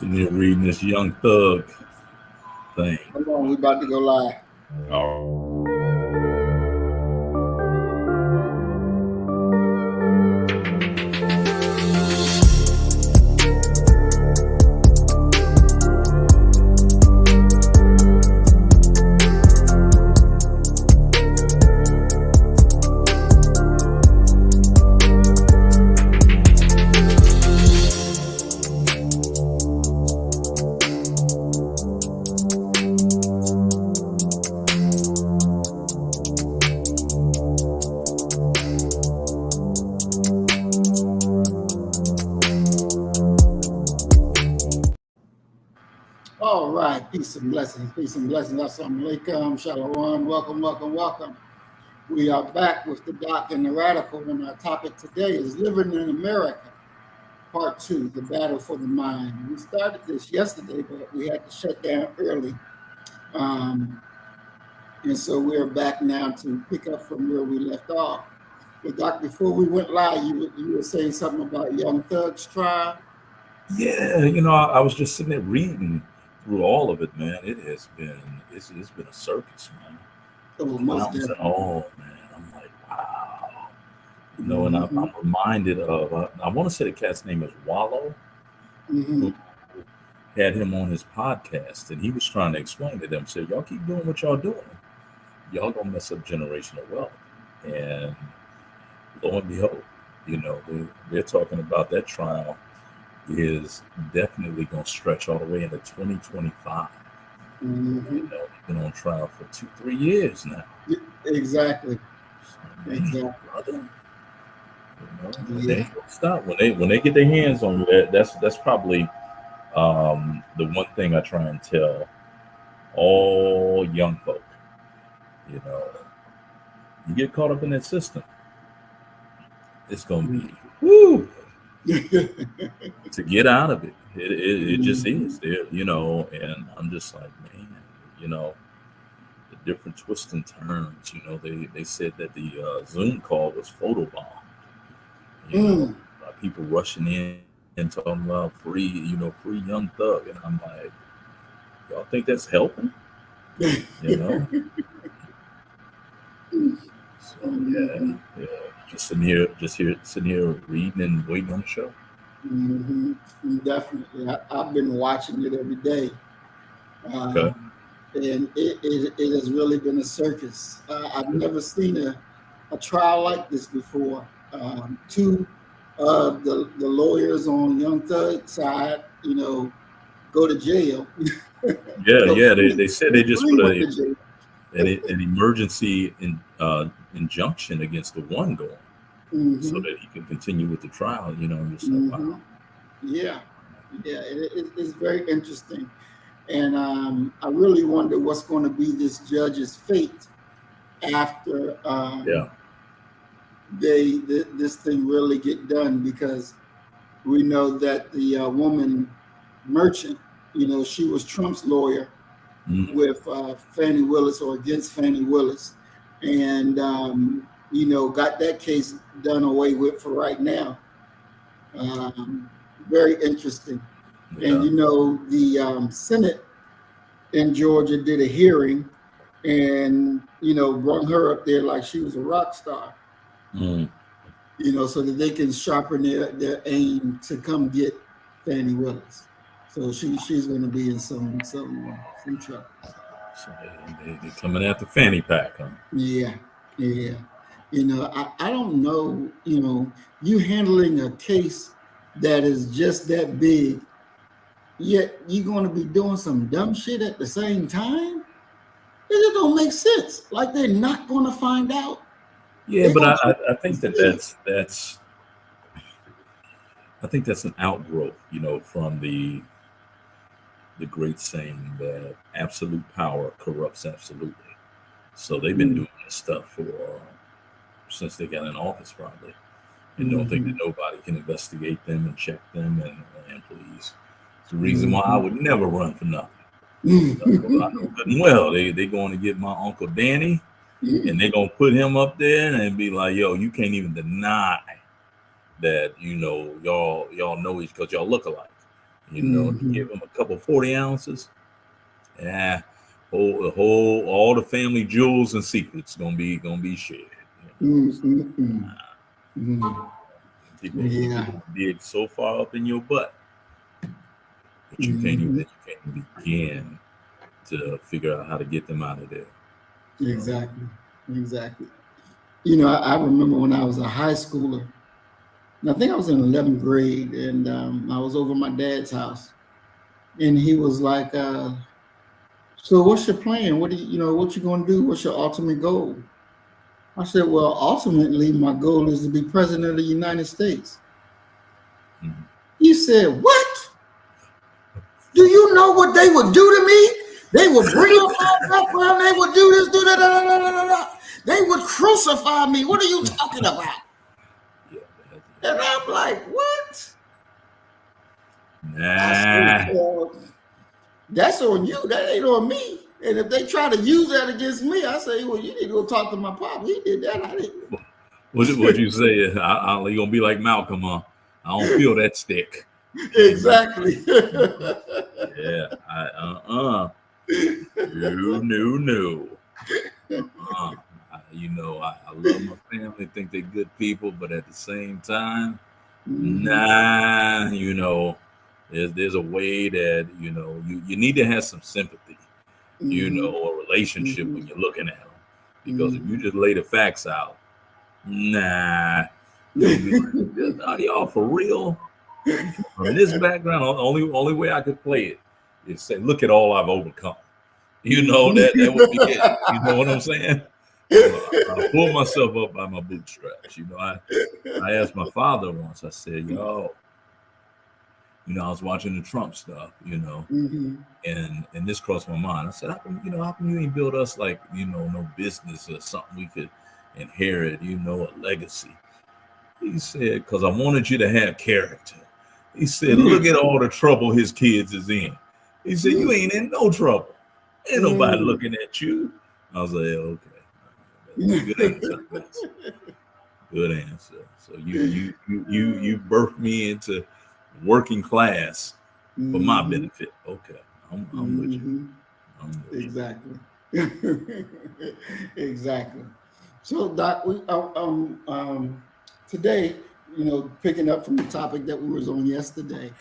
Sitting here reading this Young Thug thing. Hold on, we about to go live. All right, peace and blessings, Assalamu alaikum, shalom, welcome. We are back with the Doc and the Radical, and our topic today is Living in America, Part 2, The Battle for the Mind. We started this yesterday, but we had to shut down early. And so we're back now to pick up from where we left off. But Doc, before we went live, you were saying something about Young Thug's trial? Yeah, I was just sitting there reading through all of it, man. It's been a circus, man. Oh man, I'm like, wow. And I'm reminded of I want to say the cat's name is Wallow, who had him on his podcast, and he was trying to explain to them, say, y'all keep doing what y'all doing, y'all gonna mess up generational wealth. And lo and behold, they're talking about that trial is definitely going to stretch all the way into 2025. He's been on trial for 2-3 years now. Exactly. Brother. They ain't gonna stop when they get their hands on you. That's probably the one thing I try and tell all young folk. You get caught up in that system, it's gonna be woo. To get out of it, it just is there, and I'm just like, man, the different twists and turns. They said that the Zoom call was photobombed. By people rushing in and talking about free Young Thug, and I'm like, y'all think that's helping? So yeah. Just sitting here reading and waiting on the show. Definitely, I've been watching it every day, okay. And it has really been a circus. I've never seen a trial like this before. Two of the lawyers on Young Thug's side, go to jail. They said they just put an emergency injunction against the one going. So that he can continue with the trial, I'm just like, wow. Yeah, it's very interesting, and I really wonder what's going to be this judge's fate after this thing really get done, because we know that the woman merchant, she was Trump's lawyer with Fannie Willis, or against Fannie Willis, and got that case done away with for right now. Very interesting. Yeah. And the Senate in Georgia did a hearing and brought her up there like she was a rock star. So that they can sharpen their aim to come get Fannie Willis. So she's going to be in some trouble. So they're coming after Fannie Pack, huh? Yeah. I don't know, you handling a case that is just that big, yet you're going to be doing some dumb shit at the same time? It don't make sense. Like, they're not going to find out. Yeah, but I think that's an outgrowth, from the great saying that absolute power corrupts absolutely. So they've been doing this stuff since they got in office, probably, and don't think that nobody can investigate them and check them. And please, it's the reason why I would never run for nothing. I know good and well they're going to get my Uncle Danny, and they're going to put him up there and be like, yo, you can't even deny that y'all know each, because y'all look alike. You know, you give them a couple 40 ounces. Yeah, all the family jewels and secrets gonna be shared. People dig so far up in your butt that you can't even begin to figure out how to get them out of there. Exactly. You know, I remember when I was a high schooler, and I think I was in 11th grade, and I was over at my dad's house, and he was like, "So what's your plan? What what you gonna do? What's your ultimate goal?" I said, "Well, ultimately, my goal is to be president of the United States." He said, "What? Do you know what they would do to me? They would bring up my background. They would do this, do that. They would crucify me. What are you talking about?" And I'm like, "What?" Nah. That's on you. That ain't on me. And if they try to use that against me, I say, "Well, you need to go talk to my pop. He did that. I didn't." What you say? You're gonna be like Malcolm, huh? I don't feel that stick. Exactly. Yeah. No. You know, I love my family, think they're good people, but at the same time, nah, you know, there's a way that, you know, you need to have some sympathy, you know, a relationship when you're looking at them. Because if you just lay the facts out, nah, are y'all for real? From this background, only way I could play it is say, look at all I've overcome. You know, that would be it. You know what I'm saying? I pull myself up by my bootstraps. You know, I asked my father once, I said, yo, you know, I was watching the Trump stuff, you know, and this crossed my mind. I said, how come you ain't build us like, you know, no business or something we could inherit, you know, a legacy? He said, because I wanted you to have character. He said, look at all the trouble his kids is in. He said, you ain't in no trouble. Ain't nobody looking at you. I was like, okay. Good answer. Good answer. So you birthed me into working class for my benefit. Okay. I'm with you. Exactly. Exactly. So Doc, we today, you know, picking up from the topic that we was on yesterday,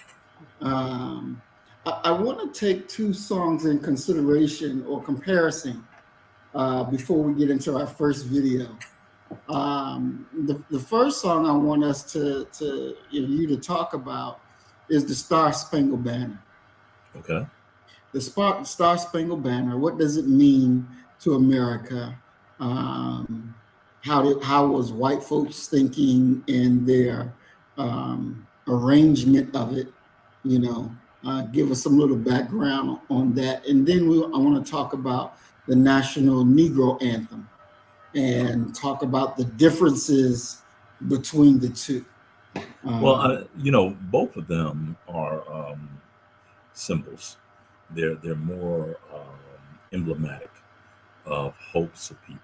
I want to take two songs in consideration or comparison before we get into our first video. The first song I want us to you to talk about is the Star Spangled Banner. Okay. The Star Spangled Banner. What does it mean to America? How was white folks thinking in their arrangement of it? You know, give us some little background on that, and then I want to talk about the National Negro Anthem and talk about the differences between the two. Well, you know, both of them are symbols. They're more emblematic of hopes of people.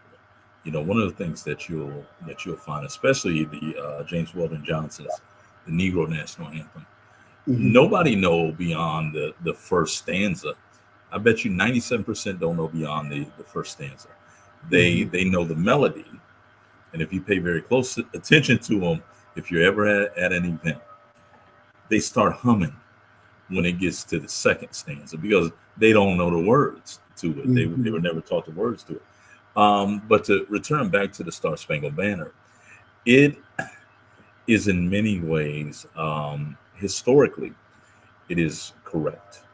You know, one of the things that you'll find, especially the James Weldon Johnson's "The Negro National Anthem," nobody know beyond the first stanza. I bet you 97% don't know beyond the first stanza. They know the melody, and if you pay very close attention to them, if you're ever at an event, they start humming when it gets to the second stanza because they don't know the words to it. They were never taught the words to it. But to return back to the Star Spangled Banner, it is in many ways, historically, it is correct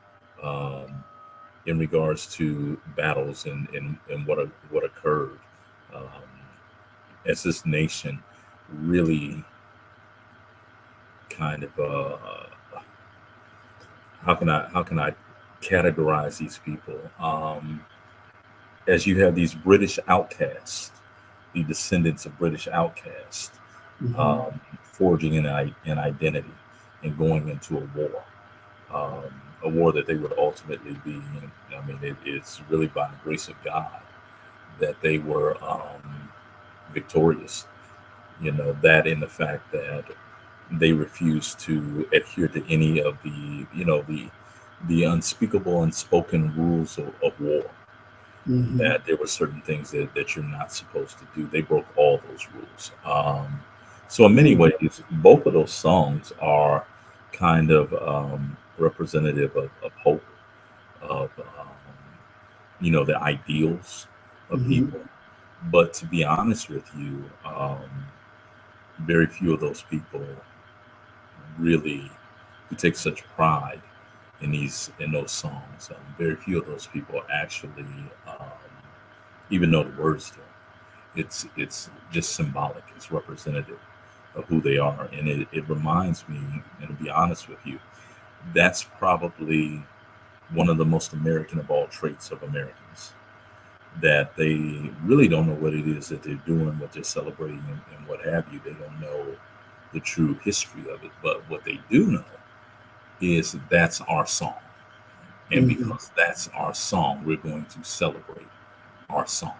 in regards to battles and what occurred as this nation really kind of how can I categorize these people? As you have these British outcasts, the descendants of British outcasts, forging an identity and going into a war that they would ultimately be in. I mean, it's really by the grace of God that they were victorious. You know, that in the fact that they refuse to adhere to any of the, the unspeakable, unspoken rules of war. Mm-hmm. That there were certain things that you're not supposed to do. They broke all those rules. So in many ways, both of those songs are kind of representative of hope, of the ideals of Mm-hmm. people. But to be honest with you, very few of those people really who take such pride in those songs. Very few of those people actually even know the words to them. It's just symbolic. It's representative of who they are, and it reminds me. And to be honest with you, that's probably one of the most American of all traits of Americans. That they really don't know what it is that they're doing, what they're celebrating, and what have you. They don't know the true history of it. But what they do know is that's our song. And Mm-hmm. because that's our song, we're going to celebrate our song.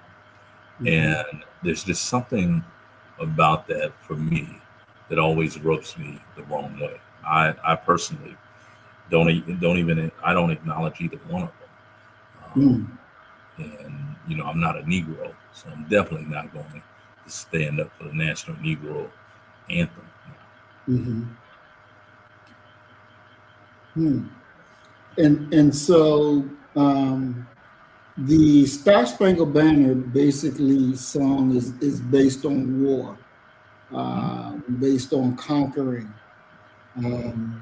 Mm-hmm. And there's just something about that for me that always rubs me the wrong way. I personally don't even I don't acknowledge either one of them. Mm-hmm. And I'm not a Negro, so I'm definitely not going to stand up for the National Negro Anthem. Mm-hmm. Hmm. And so the Star Spangled Banner basically song is based on war, based on conquering. Um,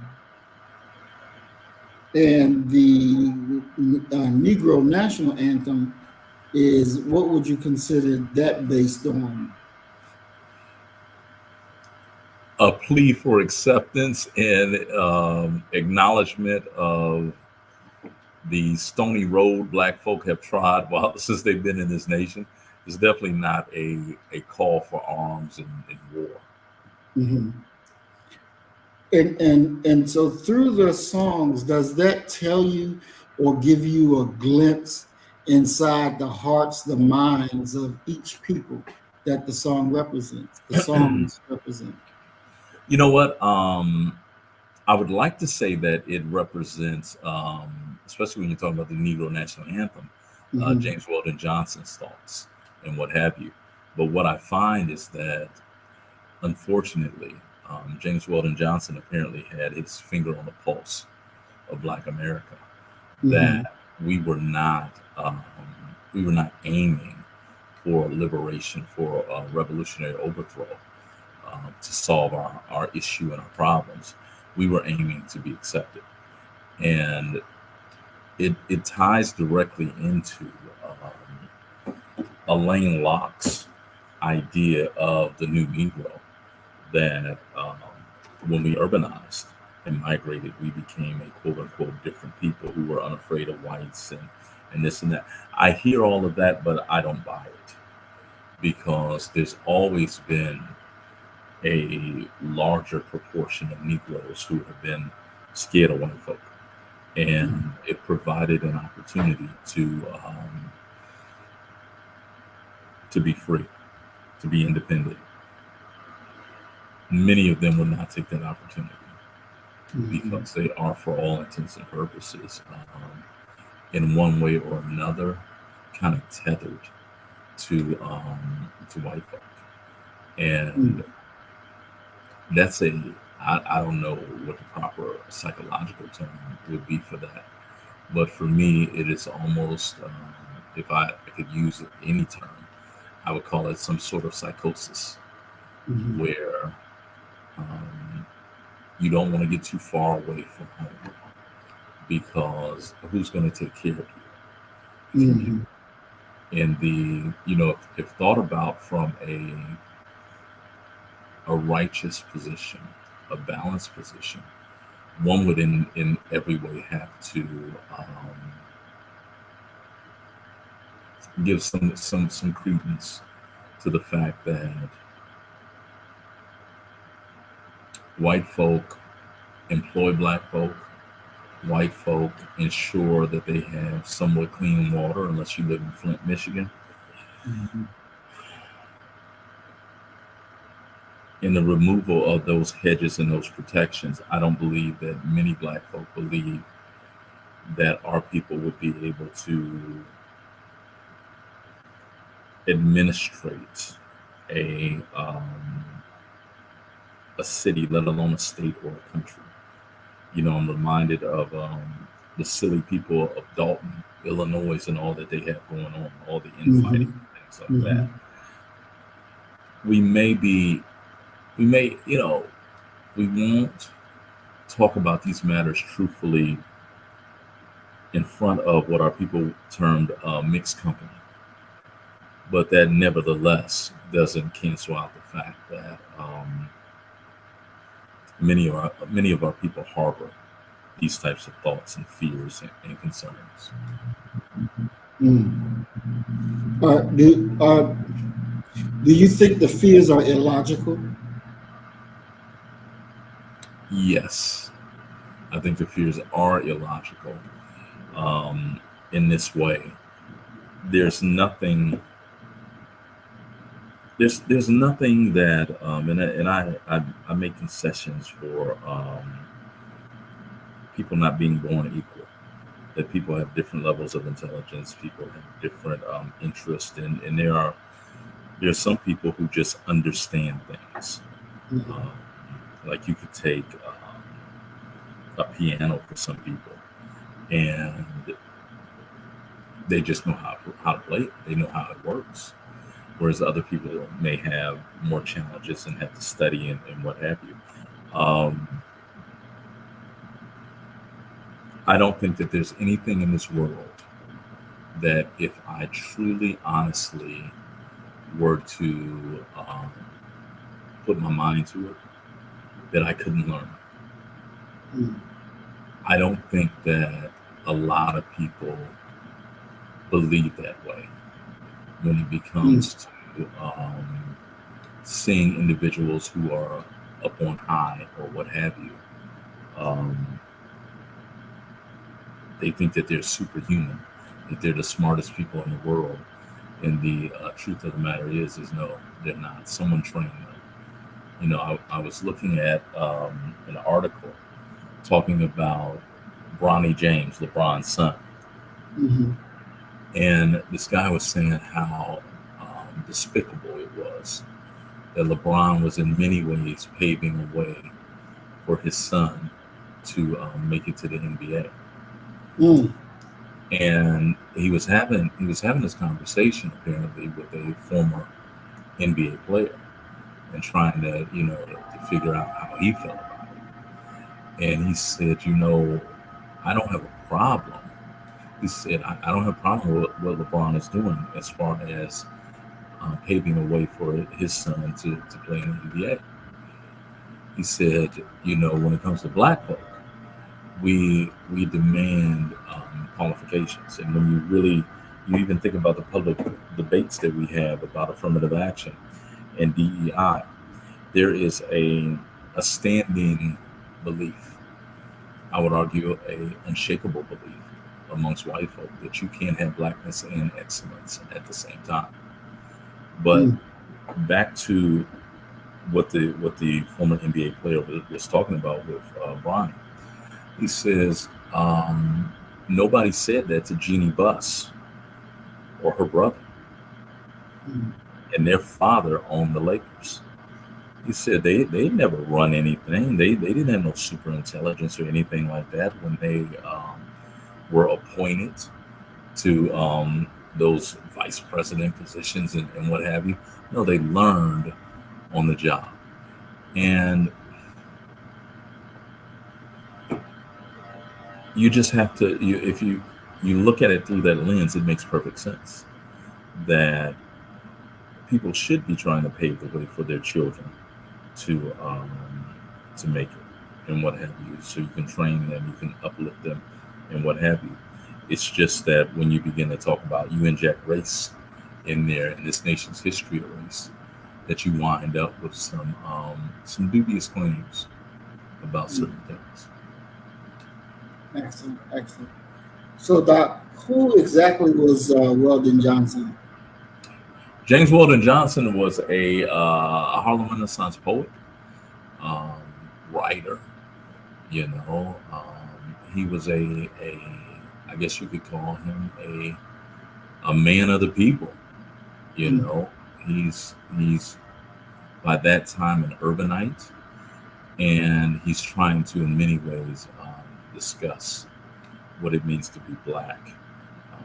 and the Negro National Anthem is, what would you consider that based on? A plea for acceptance and acknowledgement of the stony road Black folk have trod while since they've been in this nation. Is definitely not a call for arms and war. Mhm. And so through the songs, does that tell you or give you a glimpse inside the hearts, the minds of each people that the song represents, the songs represent? You know what? I would like to say that it represents, especially when you're talking about the Negro National Anthem, Mm-hmm. James Weldon Johnson's thoughts and what have you. But what I find is that, unfortunately, James Weldon Johnson apparently had his finger on the pulse of Black America. Mm-hmm. That we were not aiming for liberation, for a revolutionary overthrow, to solve our issue and our problems. We were aiming to be accepted. And it ties directly into Elaine Locke's idea of the new Negro, that when we urbanized and migrated, we became a quote unquote different people who were unafraid of whites and this and that. I hear all of that, but I don't buy it because there's always been a larger proportion of Negroes who have been scared of white folk. And it provided an opportunity to be free, to be independent. Many of them would not take that opportunity Mm-hmm. because they are, for all intents and purposes, in one way or another, kind of tethered to white folk. And that's I don't know what the proper psychological term would be for that, but for me, it is almost, if I could use any term, I would call it some sort of psychosis, Mm-hmm. where you don't want to get too far away from home because who's going to take care of you if you leave? Mm-hmm. And if thought about from a righteous position, a balanced position, one would in every way have to give some credence to the fact that white folk employ black folk, white folk ensure that they have somewhat clean water unless you live in Flint, Michigan. Mm-hmm. in the removal of those hedges and those protections, I don't believe that many Black folk believe that our people would be able to administrate a city, let alone a state or a country. I'm reminded of the silly people of Dalton, Illinois, and all that they have going on, all the infighting, things like that. We may, we won't talk about these matters truthfully in front of what our people termed mixed company. But that nevertheless doesn't cancel out the fact that many of our people harbor these types of thoughts and fears and concerns. Do you think the fears are illogical? Yes, I think the fears are illogical. In this way, there's nothing. There's nothing that, and I make concessions for people not being born equal. That people have different levels of intelligence. People have different interests, and there's some people who just understand things. Like you could take a piano for some people, and they just know how to play it. They know how it works. Whereas other people may have more challenges and have to study and what have you. I don't think that there's anything in this world that if I truly, honestly were to put my mind to it, that I couldn't learn. I don't think that a lot of people believe that way when it comes to seeing individuals who are up on high or what have you. They think that they're superhuman, that they're the smartest people in the world. And the truth of the matter is no, they're not. Someone trained them. I was looking at an article talking about Bronny James, LeBron's son. And this guy was saying how despicable it was that LeBron was in many ways paving a way for his son to make it to the NBA. And he was having this conversation apparently with a former NBA player and trying to to figure out how he felt about it. And he said, I don't have a problem. He said, I don't have a problem with what LeBron is doing as far as paving a way for his son to play in the NBA. He said, when it comes to Black folk, we demand qualifications. And when you even think about the public debates that we have about affirmative action and DEI, there is a standing belief, I would argue a unshakable belief amongst white folk that you can't have blackness and excellence at the same time. But back to what the former NBA player was talking about with Brian, he says nobody said that to Jeannie Buss or her brother, and their father owned the Lakers. He said they never run anything. They didn't have no super intelligence or anything like that when they were appointed to those vice president positions and what have you. No, they learned on the job. And you just have to, if you look at it through that lens, it makes perfect sense that people should be trying to pave the way for their children to make it and what have you. So you can train them, you can uplift them and what have you. It's just that when you begin to talk about, you inject race in there, in this nation's history of race, that you wind up with some dubious claims about certain things. Excellent. So, Doc, who exactly was Weldon Johnson? James Weldon Johnson was a Harlem Renaissance poet. writer. He was I guess you could call him a man of the people. You Mm. know, he's by that time an urbanite, and he's trying to, in many ways, discuss what it means to be black um,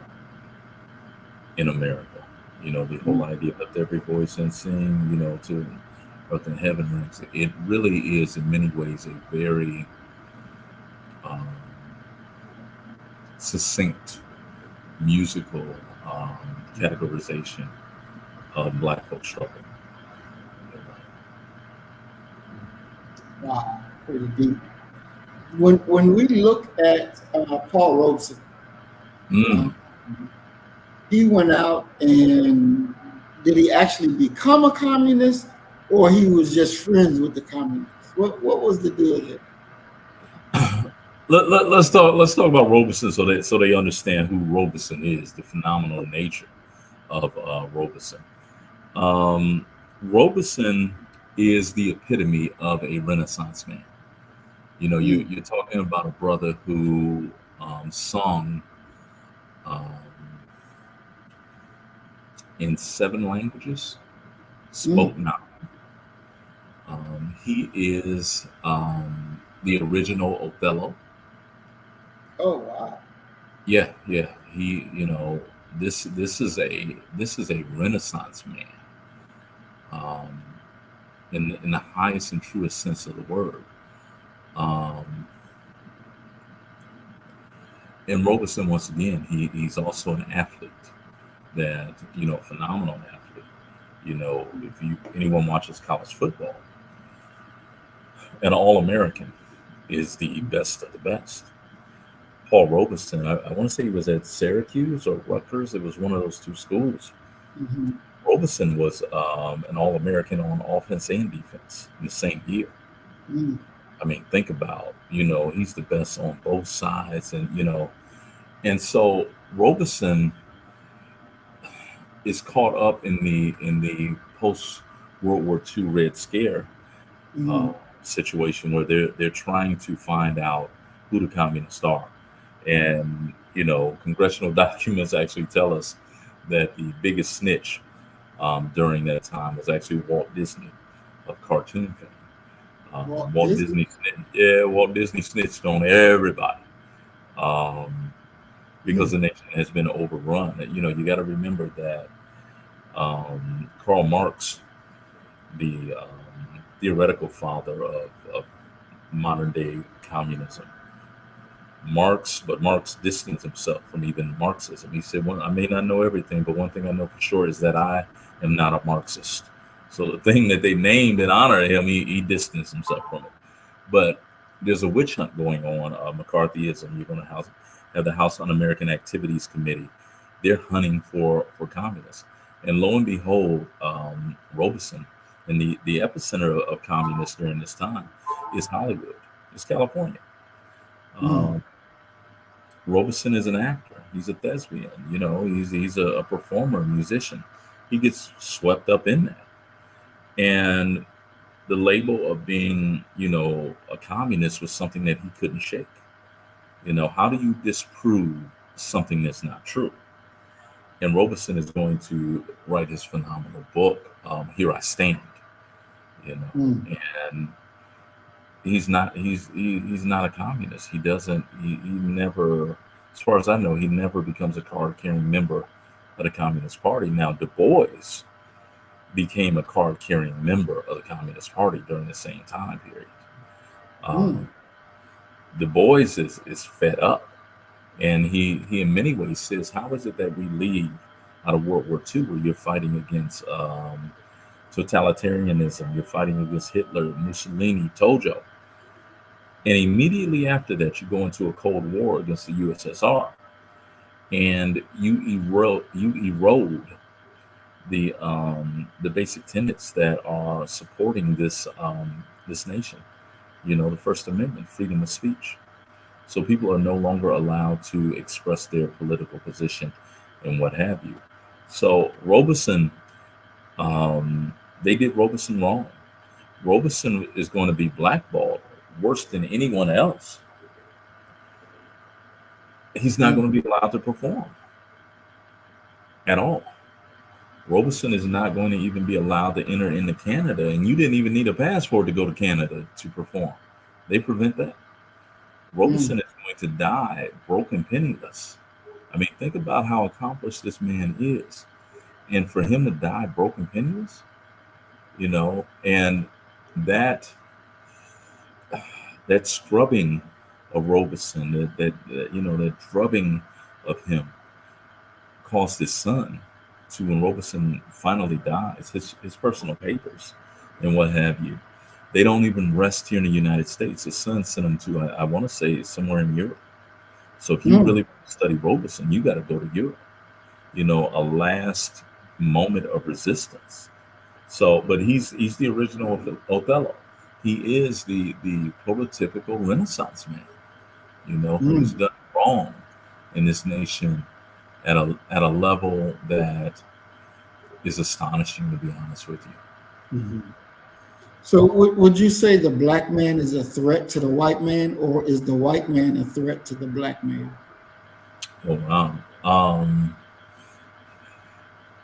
in America. The whole Mm. idea of every voice and sing, to earth and heaven rings. It really is, in many ways, a very um, succinct musical categorization of Black folk struggle. Wow, pretty deep. When we look at Paul Robeson, Mm. he went out and did he actually become a communist, or he was just friends with the communists? What was the deal there? Let's talk about Robeson so they understand who Robeson is, the phenomenal nature of Robeson. Robeson is the epitome of a Renaissance man. You're talking about a brother who sung um, in 7 languages, spoke now. He is the original Othello. Oh wow! Yeah. He, this is a Renaissance man, um, in the highest and truest sense of the word. Um, and Robeson, once again, he's also an athlete that phenomenal athlete. If anyone watches college football, an All-American is the best of the best. Paul Robeson, I want to say he was at Syracuse or Rutgers. It was one of those 2 schools. Mm-hmm. Robeson was an All-American on offense and defense in the same year. Mm. I mean, think about, he's the best on both sides, and so Robeson is caught up in the post World War II Red Scare Mm. situation where they're trying to find out who the communists are. And congressional documents actually tell us that the biggest snitch during that time was actually Walt Disney of cartoon fame. Walt Disney, Walt Disney snitched on everybody because the nation has been overrun. You got to remember that Karl Marx, the theoretical father of modern day communism, Marx distanced himself from even Marxism. He said, "Well, I may not know everything, but one thing I know for sure is that I am not a Marxist." So the thing that they named in honor of him, he distanced himself from it. But there's a witch hunt going on, McCarthyism. You're going to have the House Un-American Activities Committee. They're hunting for communists. And lo and behold, Robeson, and the epicenter of communists during this time is Hollywood. It's California. Robeson is an actor. He's a thespian. He's a performer, a musician. He gets swept up in that. And the label of being, a communist was something that he couldn't shake. How do you disprove something that's not true? And Robeson is going to write his phenomenal book, Here I Stand. And he's not a communist. He never, as far as I know, he never becomes a card-carrying member of the Communist Party. Now, Du Bois became a card-carrying member of the Communist Party during the same time period. Du Bois is fed up, and he in many ways says, "How is it that we leave out of World War II, where you're fighting against totalitarianism, you're fighting against Hitler, Mussolini, Tojo, and immediately after that, you go into a Cold War against the USSR, and you erode the basic tenets that are supporting this nation. The First Amendment, freedom of speech. So people are no longer allowed to express their political position and what have you. So Robeson, they did Robeson wrong. Robeson is going to be blackballed worse than anyone else, he's not going to be allowed to perform at all. Robeson is not going to even be allowed to enter into Canada, and you didn't even need a passport to go to Canada to perform. They prevent that. Robeson is going to die broken, penniless. I mean, think about how accomplished this man is, and for him to die broken, penniless, and that scrubbing of Robeson, that drubbing of him cost his son, to when Robeson finally dies, his personal papers and what have you. They don't even rest here in the United States. His son sent him to, I want to say, somewhere in Europe. So if you really want to study Robeson, you got to go to Europe. A last moment of resistance. So, but he's the original Othello. He is the prototypical Renaissance man, who's done wrong in this nation at a level that is astonishing, to be honest with you. Mm-hmm. So would you say the black man is a threat to the white man, or is the white man a threat to the black man? Oh, wow.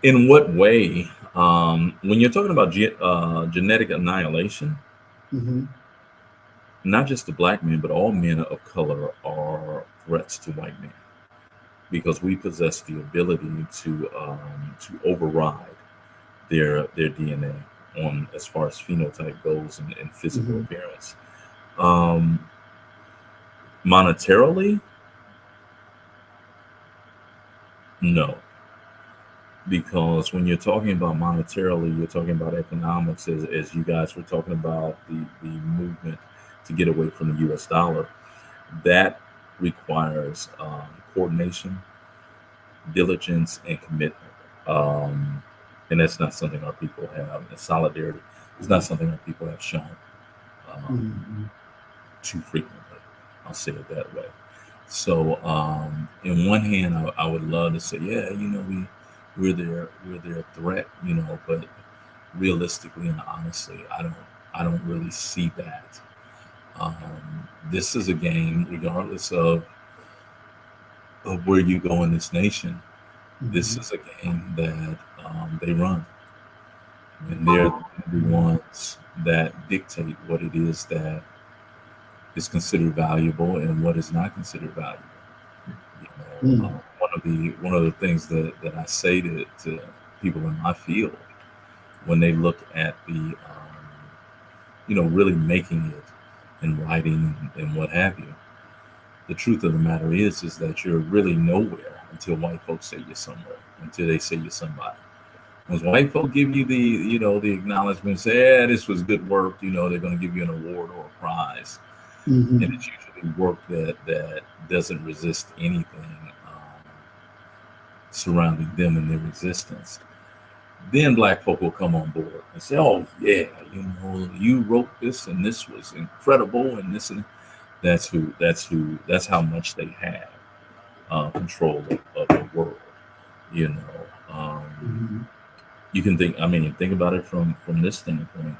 In what way? When you're talking about genetic annihilation, not just the black man, but all men of color are threats to white men, because we possess the ability to override their DNA on as far as phenotype goes and physical appearance. Monetarily, no. Because when you're talking about monetarily, you're talking about economics, as you guys were talking about the movement to get away from the US dollar. That requires coordination, diligence, and commitment. And that's not something our people have. And solidarity is not something our people have shown too frequently. I'll say it that way. So, in one hand, I would love to say, yeah, we're their threat, but realistically and honestly, I don't really see that. This is a game, regardless of where you go in this nation. This is a game that they run, and they're the ones that dictate what it is that is considered valuable and what is not considered valuable. One of the things that I say to people in my field when they look at the really making it and writing and what have you, the truth of the matter is that you're really nowhere until white folks say you're somewhere, until they say you're somebody. Once white folk give you the acknowledgement, say, yeah, this was good work, they're going to give you an award or a prize. And it's usually work that doesn't resist anything surrounding them and their existence. Then black folk will come on board and say, oh yeah, you wrote this and this was incredible and this and that's how much they have control of the world. You can think about it from this standpoint.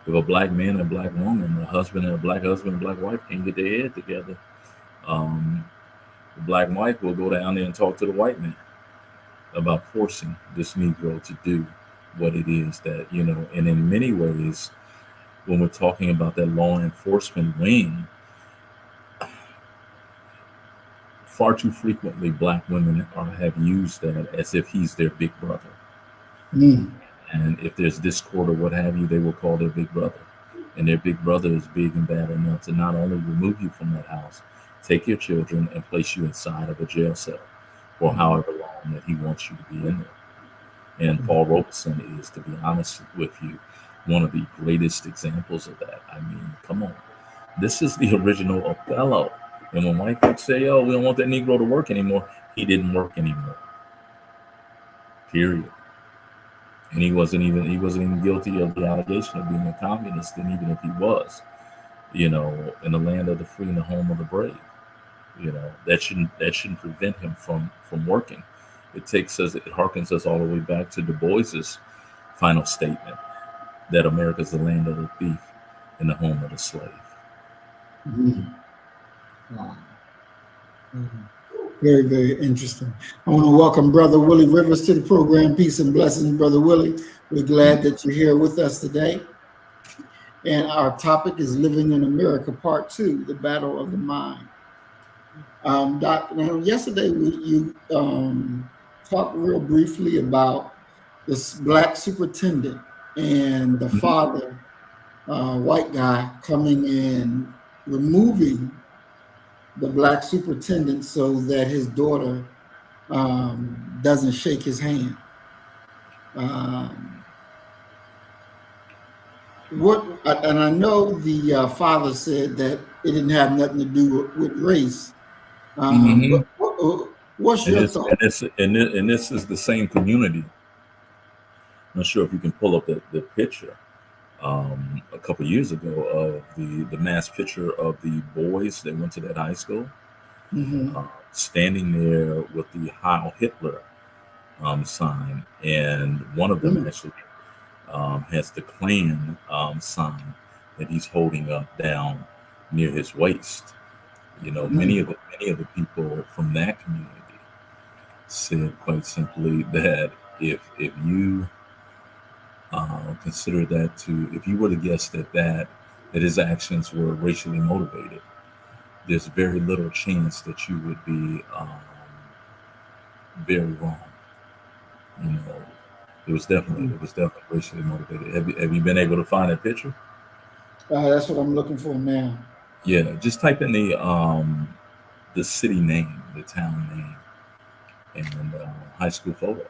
If a black man and a black woman, a husband and a black wife can't get their head together, the black wife will go down there and talk to the white man about forcing this Negro to do what it is that, and in many ways, when we're talking about that law enforcement wing, far too frequently black women have used that as if he's their big brother. And if there's discord or what have you, they will call their big brother. And their big brother is big and bad enough to not only remove you from that house, take your children and place you inside of a jail cell for however long that he wants you to be in there. And Paul Robeson is, to be honest with you, one of the greatest examples of that. I mean, come on. This is the original Othello. And when white folks say, oh, we don't want that Negro to work anymore, he didn't work anymore. Period. And he wasn't even guilty of the allegation of being a communist. And even if he was, in the land of the free and the home of the brave, that shouldn't prevent him from working. It harkens us all the way back to Du Bois's final statement that America's the land of the thief and the home of the slave. Mhm. Wow. Mhm. Very, very interesting. I want to welcome Brother Willie Rivers to the program. Peace and blessings, Brother Willie. We're glad that you're here with us today. And our topic is Living in America, Part 2, The Battle of the Mind. Now, yesterday you talked real briefly about this black superintendent and the Mhm. father, white guy, coming and removing the black superintendent so that his daughter doesn't shake his hand. Um, and I know the father said that it didn't have nothing to do with race. Mhm. What's And your this thought? and this and this, and this is the same community. I'm not sure if you can pull up the picture a couple years ago of the mass picture of the boys that went to that high school, Mm-hmm. standing there with the Heil Hitler sign, and one of them actually has the Klan sign that he's holding up down near his waist. You know, Mm-hmm. many of the people from that community said quite simply that if you consider that to if you were to guess that his actions were racially motivated, there's very little chance that you would be very wrong. You know, it was definitely racially motivated. Have you been able to find that picture? That's what I'm looking for now. Yeah, just type in the city name, the town name, and high school photo.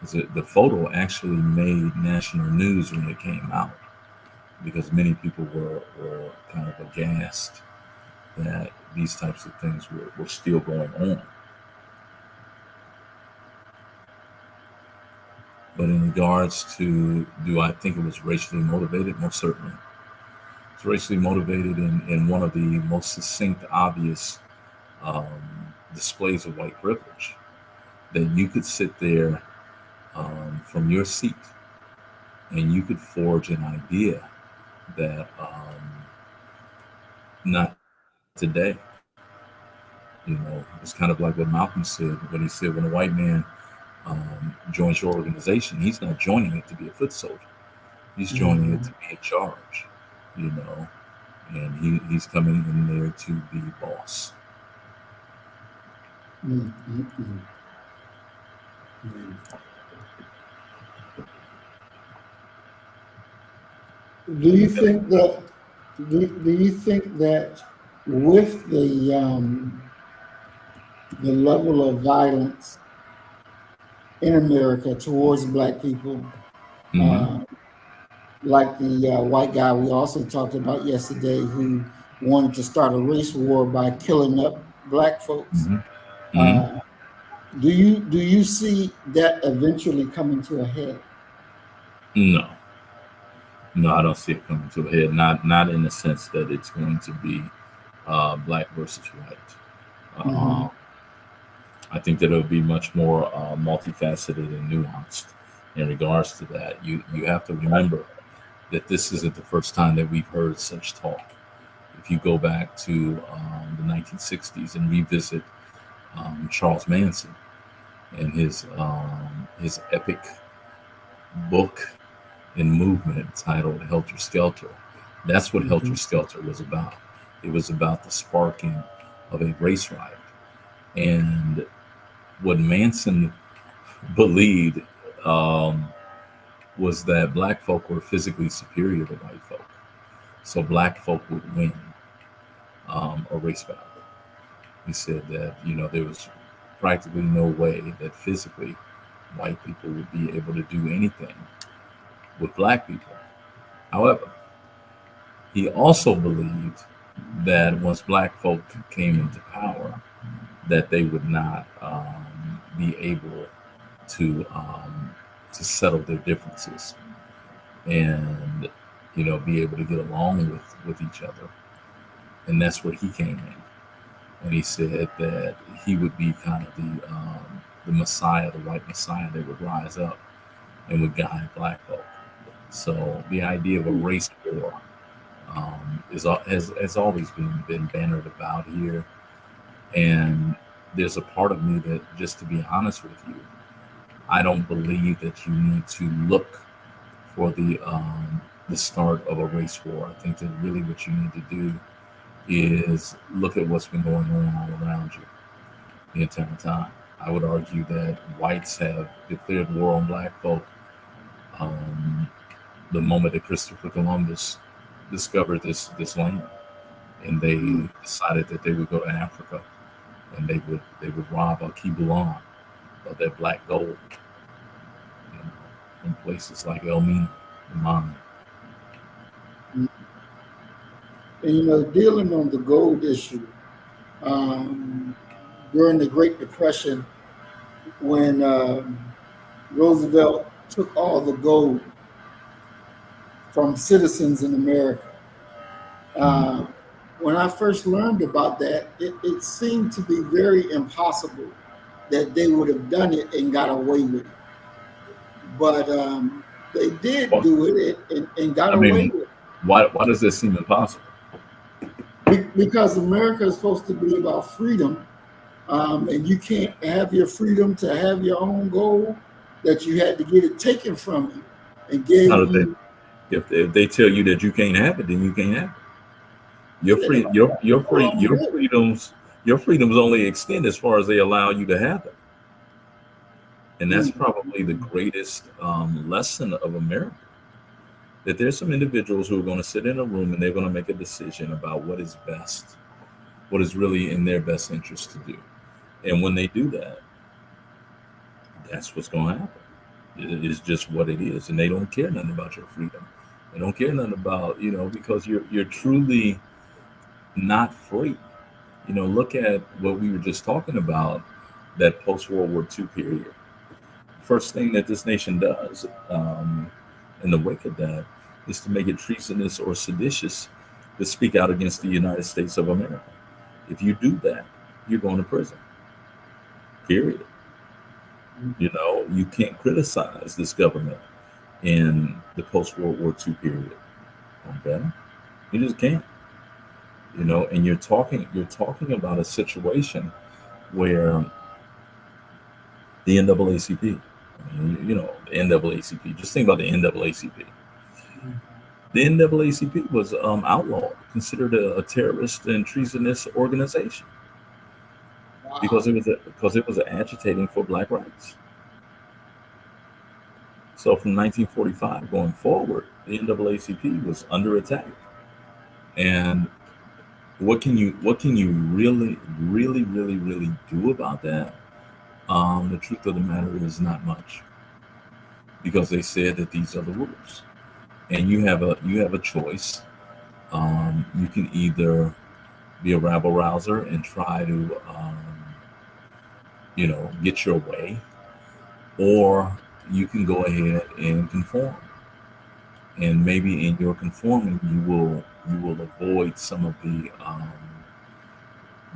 'Cause the photo actually made national news when it came out because many people were kind of aghast that these types of things were still going on. But in regards to, do I think it was racially motivated? Most certainly. It's racially motivated in one of the most succinct, obvious displays of white privilege. That you could sit there from your seat and you could forge an idea that not today. You know, it's kind of like what Malcolm said when he said when a white man joins your organization, he's not joining it to be a foot soldier. He's joining it Mm-hmm. to be in charge. You know, and he's coming in there to be boss. Mm-hmm. Mm-hmm. Do you think that do you think that with the level of violence in America towards black people, Mm-hmm. uh, like the white guy we also talked about yesterday who wanted to start a race war by killing up black folks, Mm-hmm. Mm-hmm. uh, do you see that eventually coming to a head? No, no, I don't see it coming to a head. Not in the sense that it's going to be black versus white. Mm-hmm. Uh, I think that it would be much more multifaceted and nuanced in regards to that. You have to remember that this isn't the first time that we've heard such talk. If you go back to the 1960s and revisit Charles Manson and his epic book and movement titled Helter Skelter, that's what Helter Mm-hmm. Skelter was about. It was about the sparking of a race riot. And what Manson believed um, was that black folk were physically superior to white folk. So black folk would win a race battle. He said that, you know, there was practically no way that physically white people would be able to do anything with black people. However, he also believed that once black folk came into power, that they would not be able to settle their differences and be able to get along with each other. And that's where he came in. And he said that he would be kind of the Messiah, the white Messiah that would rise up and would guide black folk. So the idea of a race war has always been bannered about here. And there's a part of me that, just to be honest with you, I don't believe that you need to look for the start of a race war. I think that really what you need to do is look at what's been going on all around you the entire time. I would argue that whites have declared war on black folk um, the moment that Christopher Columbus discovered this land, and they decided that they would go to Africa and they would rob Alkebulan of that black gold, from places like Elmina and Mine. And dealing on the gold issue, during the Great Depression, when Roosevelt took all the gold from citizens in America. When I first learned about that, it seemed to be very impossible that they would have done it and got away with it. But they did do it and got away with it. Why does this seem impossible? Because America is supposed to be about freedom, and you can't have your freedom to have your own gold, that you had to get it taken from you and gave you. If they tell you that you can't have it, then you can't have it. Your freedoms only extend as far as they allow you to have it. And that's probably the greatest lesson of America. That there's some individuals who are going to sit in a room and they're going to make a decision about what is best, what is really in their best interest to do. And when they do that, that's what's going to happen. It is just what it is. And they don't care nothing about your freedom. They don't care nothing about, because you're truly not free. Look at what we were just talking about, that post-World War II period. First thing that this nation does in the wake of that is to make it treasonous or seditious to speak out against the United States of America. If you do that, you're going to prison. Period. You can't criticize this government in the post-World War II period. Okay? You just can't. And you're talking about a situation where the NAACP, the NAACP, just think about the NAACP. The NAACP was outlawed, considered a terrorist and treasonous organization. Wow. Because it was agitating for black rights. So from 1945 going forward, the NAACP was under attack. And what can you really, really, really, really do about that? The truth of the matter is not much, because they said that these are the rules, and you have a choice. You can either be a rabble rouser and try to get your way, or you can go ahead and conform. And maybe in your conforming, you will avoid some of the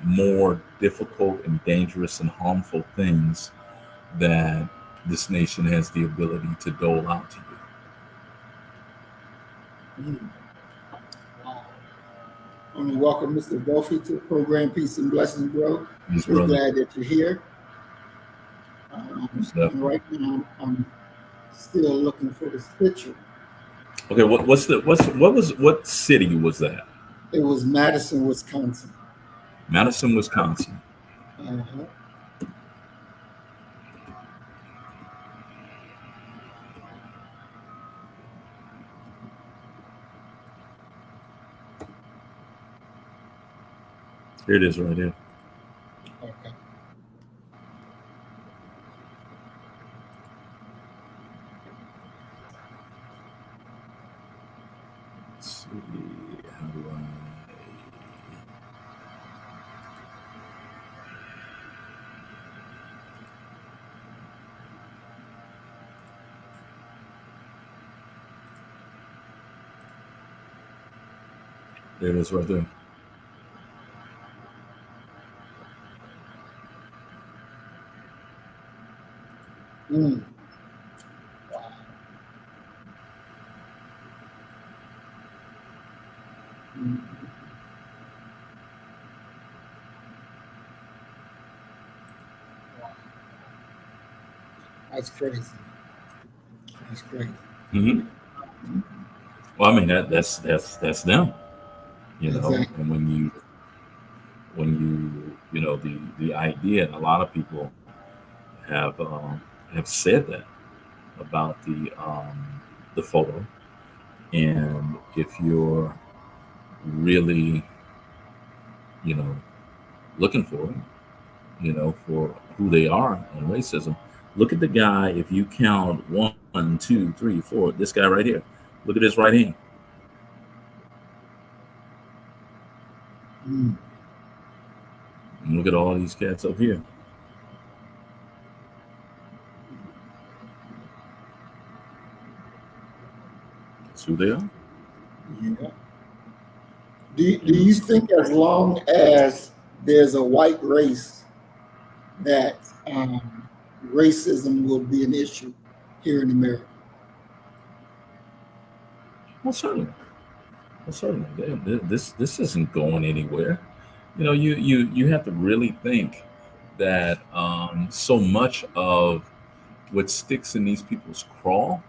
more difficult and dangerous and harmful things that this nation has the ability to dole out to you. Wow. I want to welcome Mr. Duffy to the program. Peace and blessings, bro. Yes, we're glad that you're here. Right now, I'm still looking for this picture. Okay, what city was that? It was Madison, Wisconsin. Madison, Wisconsin. Uh-huh. Here it is right here. Okay. Let's see. How do I... There it is right there. Wow. That's crazy. That's crazy. Mm-hmm. Well, I mean that's them, you know. Exactly. And when you know the idea, and a lot of people have said that about the photo, and if you're really, you know, looking for it, you know, for who they are and racism. Look at the guy. If you count one, two, three, four, this guy right here. Look at his right hand. Mm. And look at all these cats up here. That's who they are. Yeah. Do And you think as long as there's a white race that racism will be an issue here in America? well, certainly, well, certainly, this isn't going anywhere. You know, you have to really think that so much of what sticks in these people's craw,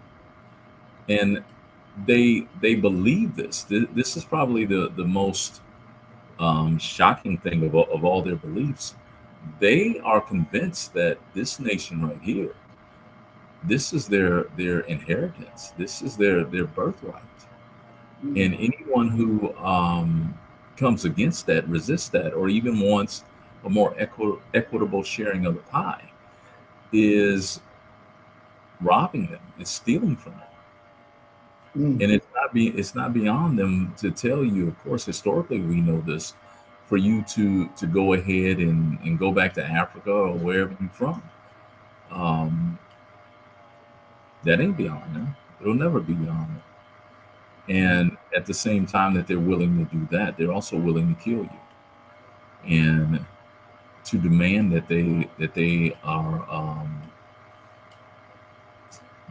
and they believe this. This is probably the most shocking thing of all their beliefs. They are convinced that this nation right here, this is their inheritance. This is their birthright. Mm. And anyone who comes against that, resists that, or even wants a more equitable sharing of the pie, is robbing them. It's stealing from them. Mm. And it's not beyond them to tell you. Of course, historically we know this. For you to go ahead and go back to Africa or wherever you're from, um, that ain't beyond them. It'll never be beyond them. And at the same time that they're willing to do that, they're also willing to kill you and to demand that they are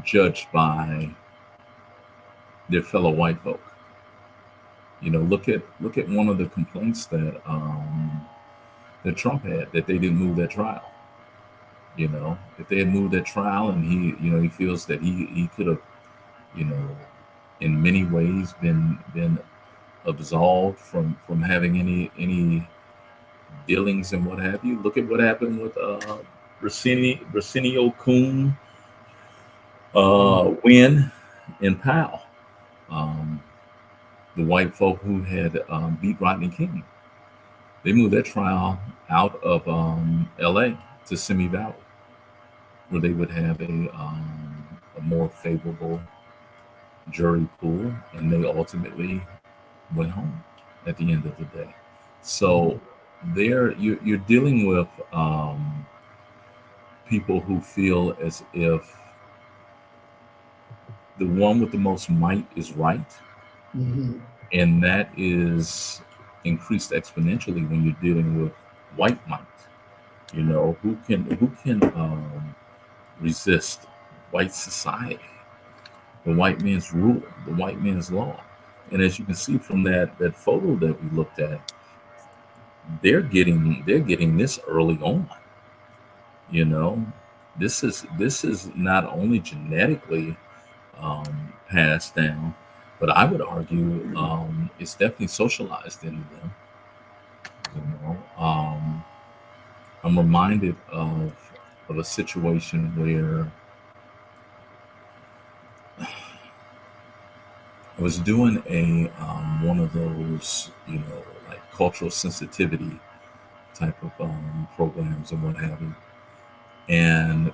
judged by their fellow white folk. You know, look at one of the complaints that Trump had, that they didn't move that trial. You know, if they had moved that trial, and he feels that he could have, you know, in many ways been absolved from having any dealings and what have you. Look at what happened with Arsenio Kuhn, Wynn, and Powell, um, the white folk who had beat Rodney King. They moved that trial out of L.A. to Simi Valley, where they would have a more favorable jury pool, and they ultimately went home at the end of the day. So there, you're dealing with people who feel as if the one with the most might is right, Mm-hmm. and that is increased exponentially when you're dealing with white might. You know, who can resist white society, the white man's rule, the white man's law. And as you can see from that photo that we looked at, they're getting this early on. You know, this is not only genetically passed down, but I would argue it's definitely socialized into them. You know, I'm reminded of a situation where I was doing a one of those, you know, like cultural sensitivity type of programs and what have you. And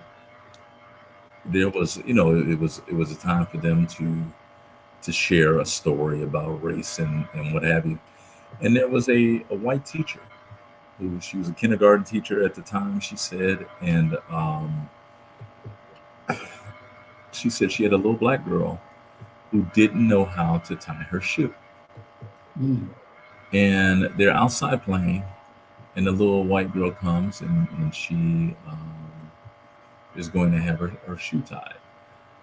there was, you know, it was a time for them to share a story about race and what have you. And there was a white teacher who, she was a kindergarten teacher at the time, she said, and she said she had a little black girl who didn't know how to tie her shoe. Mm. And they're outside playing, and the little white girl comes, and she is going to have her shoe tied.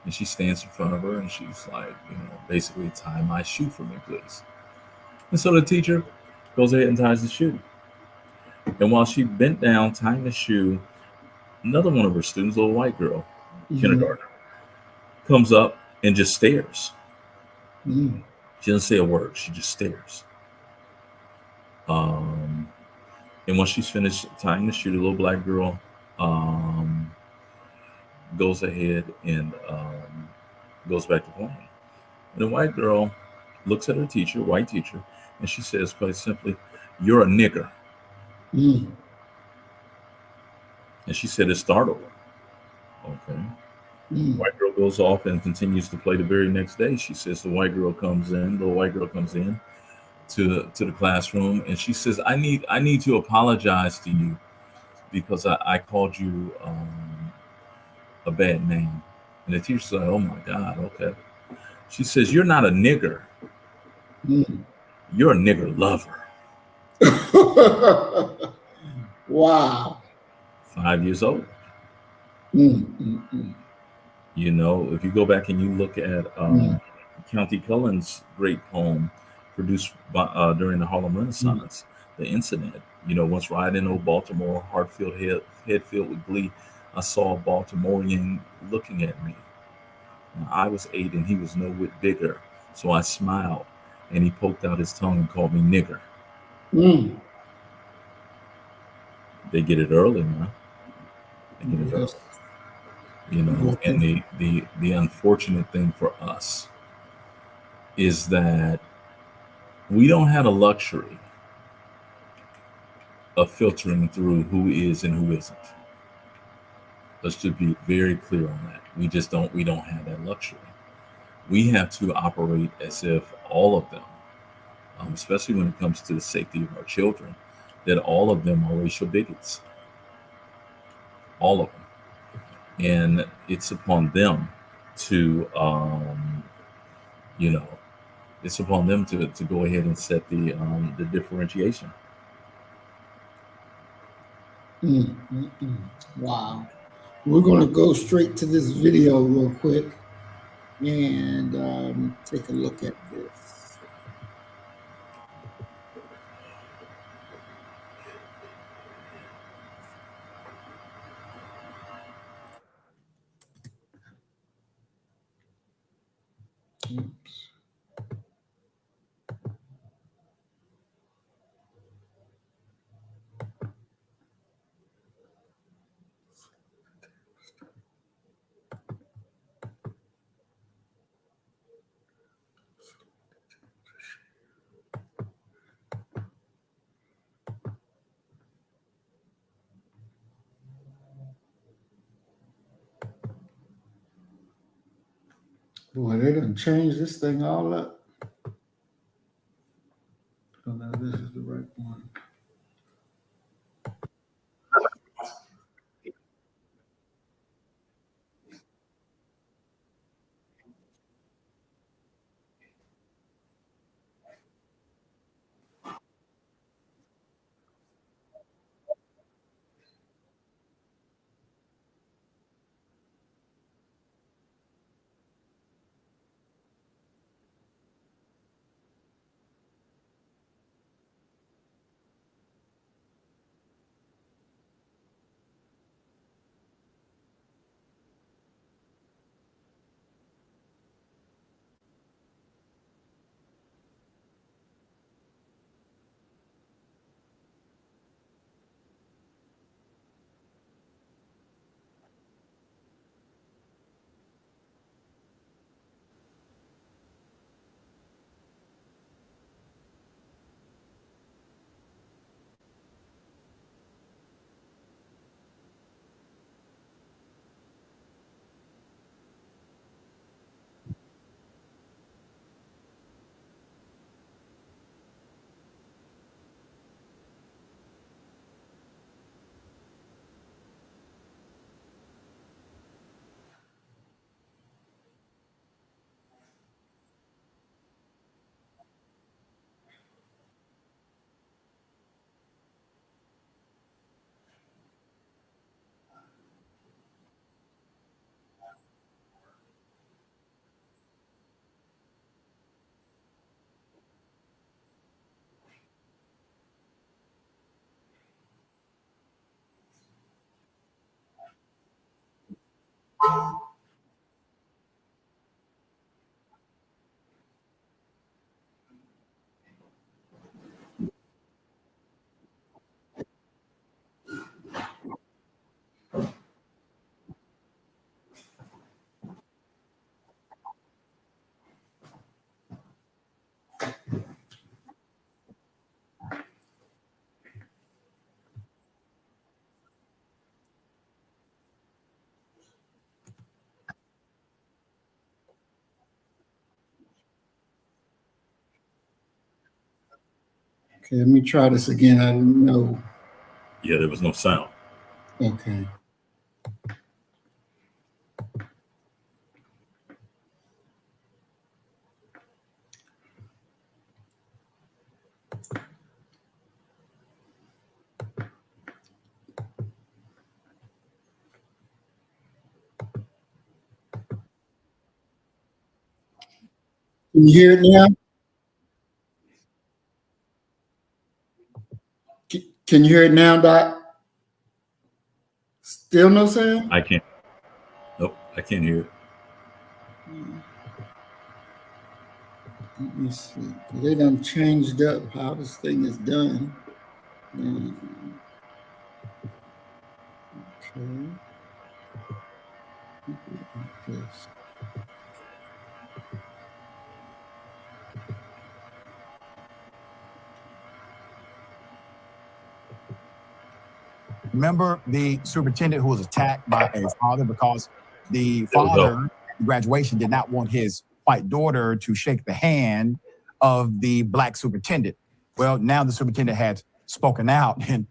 And she stands in front of her, and she's like, you know, basically, tie my shoe for me, please. And so the teacher goes ahead and ties the shoe. And while she bent down tying the shoe, another one of her students, a little white girl, kindergartner, comes up and just stares. She doesn't say a word. She just stares. And once she's finished tying the shoe, the little black girl goes ahead and goes back to playing. And the white girl looks at her teacher, white teacher, and she says quite simply, "You're a nigger." And she said it startled her. Okay. White girl goes off and continues to play the very next day. She says the white girl comes in, the white girl comes in to the classroom, and she says, I need to apologize to you because I called you a bad name. And the teacher's like, oh my God, okay. She says, you're not a nigger. You're a nigger lover. Wow. 5 years old. You know, if you go back and you look at County Cullen's great poem produced by, during the Harlem Renaissance, The Incident, you know, once riding old Baltimore, heart filled, head filled with glee, I saw a Baltimorean looking at me. Now, I was 8 and he was no whit bigger, so I smiled and he poked out his tongue and called me nigger. They get it early, man. They get it early. You know, and the unfortunate thing for us is that we don't have a luxury of filtering through who is and who isn't. Let's just be very clear on that. We don't have that luxury. We have to operate as if all of them, especially when it comes to the safety of our children, that all of them are racial bigots. All of them. And it's upon them to, you know, it's upon them to go ahead and set the differentiation. Wow. We're going to go straight to this video real quick and take a look at this. Oops. Boy, they done changed this thing all up. So now this is the right one. Okay, let me try this again. I didn't know. Yeah, there was no sound. Okay. Can you hear it now? Can you hear it now, Doc? Still no sound? I can't. Nope, I can't hear it. Let me see. They done changed up how this thing is done. Okay. Like this. Remember the superintendent who was attacked by a father because the father at graduation did not want his white daughter to shake the hand of the black superintendent. Well, now the superintendent has spoken out, and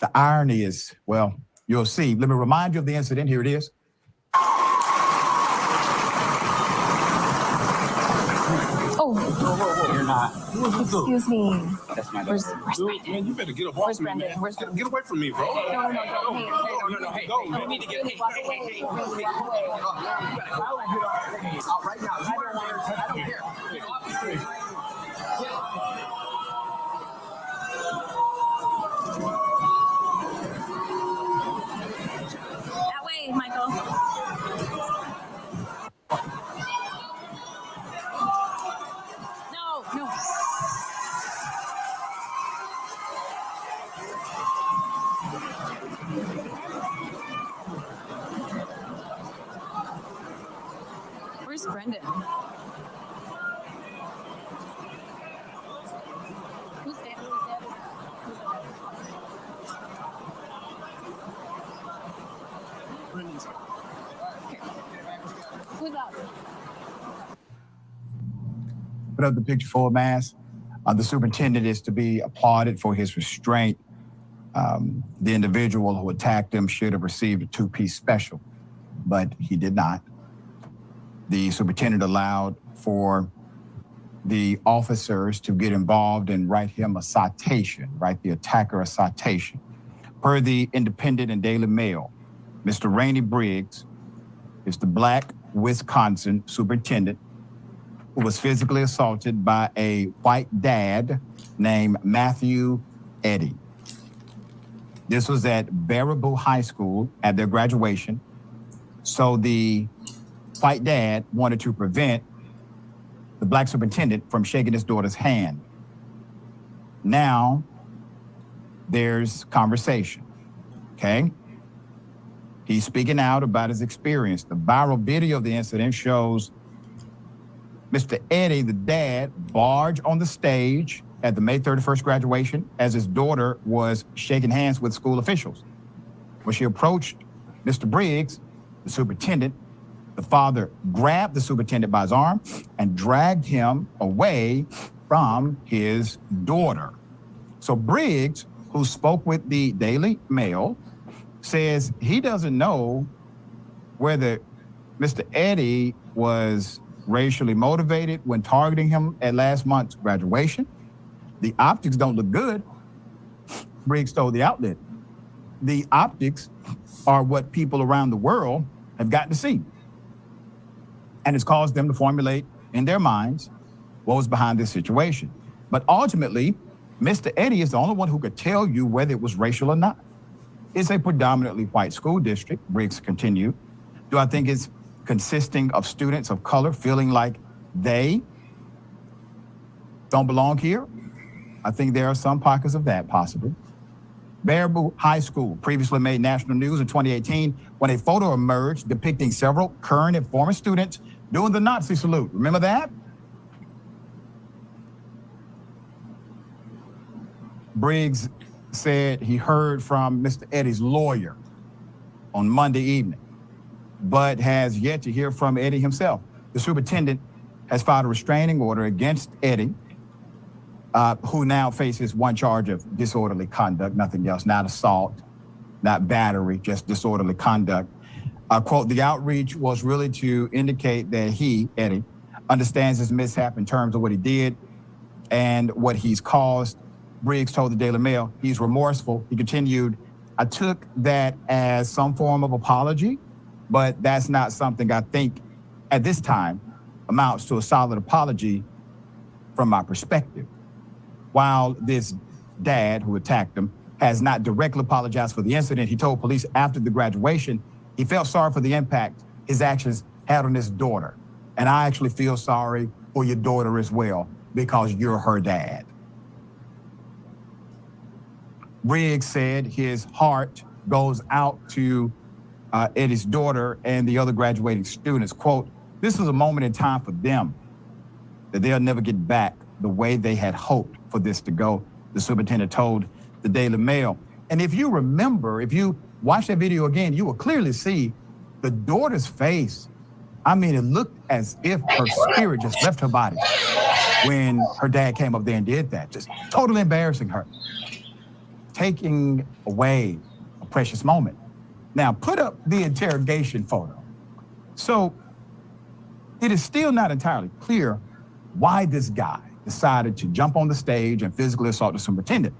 the irony is, well, you'll see. Let me remind you of the incident. Here it is. Oh, you're not. Excuse me. That's my Where's Dude, man, you better get up off me, man. Get away from me, bro. No. Hey, you need to get. Hey. Right now, I don't care. Get off the street. That way, Michael. No. Where's Brendan? Who's there? Brendan's here. Who's up? Put up the picture for mass. The superintendent is to be applauded for his restraint. The individual who attacked him should have received a two-piece special, but he did not. The superintendent allowed for the officers to get involved and write him a citation, write the attacker a citation. Per the Independent and Daily Mail, Mr. Rainey Briggs is the black Wisconsin superintendent who was physically assaulted by a white dad named Matthew Eddy. This was at Baraboo High School at their graduation. So the white dad wanted to prevent the black superintendent from shaking his daughter's hand. Now there's conversation, okay? He's speaking out about his experience. The viral video of the incident shows Mr. Eddy, the dad, barge on the stage at the May 31st graduation as his daughter was shaking hands with school officials. When she approached Mr. Briggs, the superintendent, the father grabbed the superintendent by his arm and dragged him away from his daughter. So Briggs, who spoke with the Daily Mail, says he doesn't know whether Mr. Eddy was racially motivated when targeting him at last month's graduation. The optics don't look good, Briggs told the outlet. The optics are what people around the world have gotten to see. And it's caused them to formulate in their minds what was behind this situation. But ultimately, Mr. Eddy is the only one who could tell you whether it was racial or not. It's a predominantly white school district, Briggs continued. Do I think it's consisting of students of color feeling like they don't belong here? I think there are some pockets of that possibly. Baraboo High School previously made national news in 2018 when a photo emerged depicting several current and former students doing the Nazi salute. Remember that? Briggs said he heard from Mr. Eddy's lawyer on Monday evening, but has yet to hear from Eddy himself. The superintendent has filed a restraining order against Eddy. who now faces one charge of disorderly conduct, nothing else, not assault, not battery, just disorderly conduct. Quote, the outreach was really to indicate that he, Eddie, understands his mishap in terms of what he did and what he's caused. Briggs told the Daily Mail he's remorseful. He continued, I took that as some form of apology, but that's not something I think at this time amounts to a solid apology from my perspective. While this dad who attacked him has not directly apologized for the incident, he told police after the graduation he felt sorry for the impact his actions had on his daughter. And I actually feel sorry for your daughter as well, because you're her dad. Briggs said his heart goes out to Eddie's daughter and the other graduating students. Quote, this is a moment in time for them that they'll never get back the way they had hoped for this to go, the superintendent told the Daily Mail. And if you remember, if you watch that video again, you will clearly see the daughter's face. I mean, it looked as if her spirit just left her body when her dad came up there and did that, just totally embarrassing her, taking away a precious moment. Now, put up the interrogation photo. So it is still not entirely clear why this guy decided to jump on the stage and physically assault the superintendent.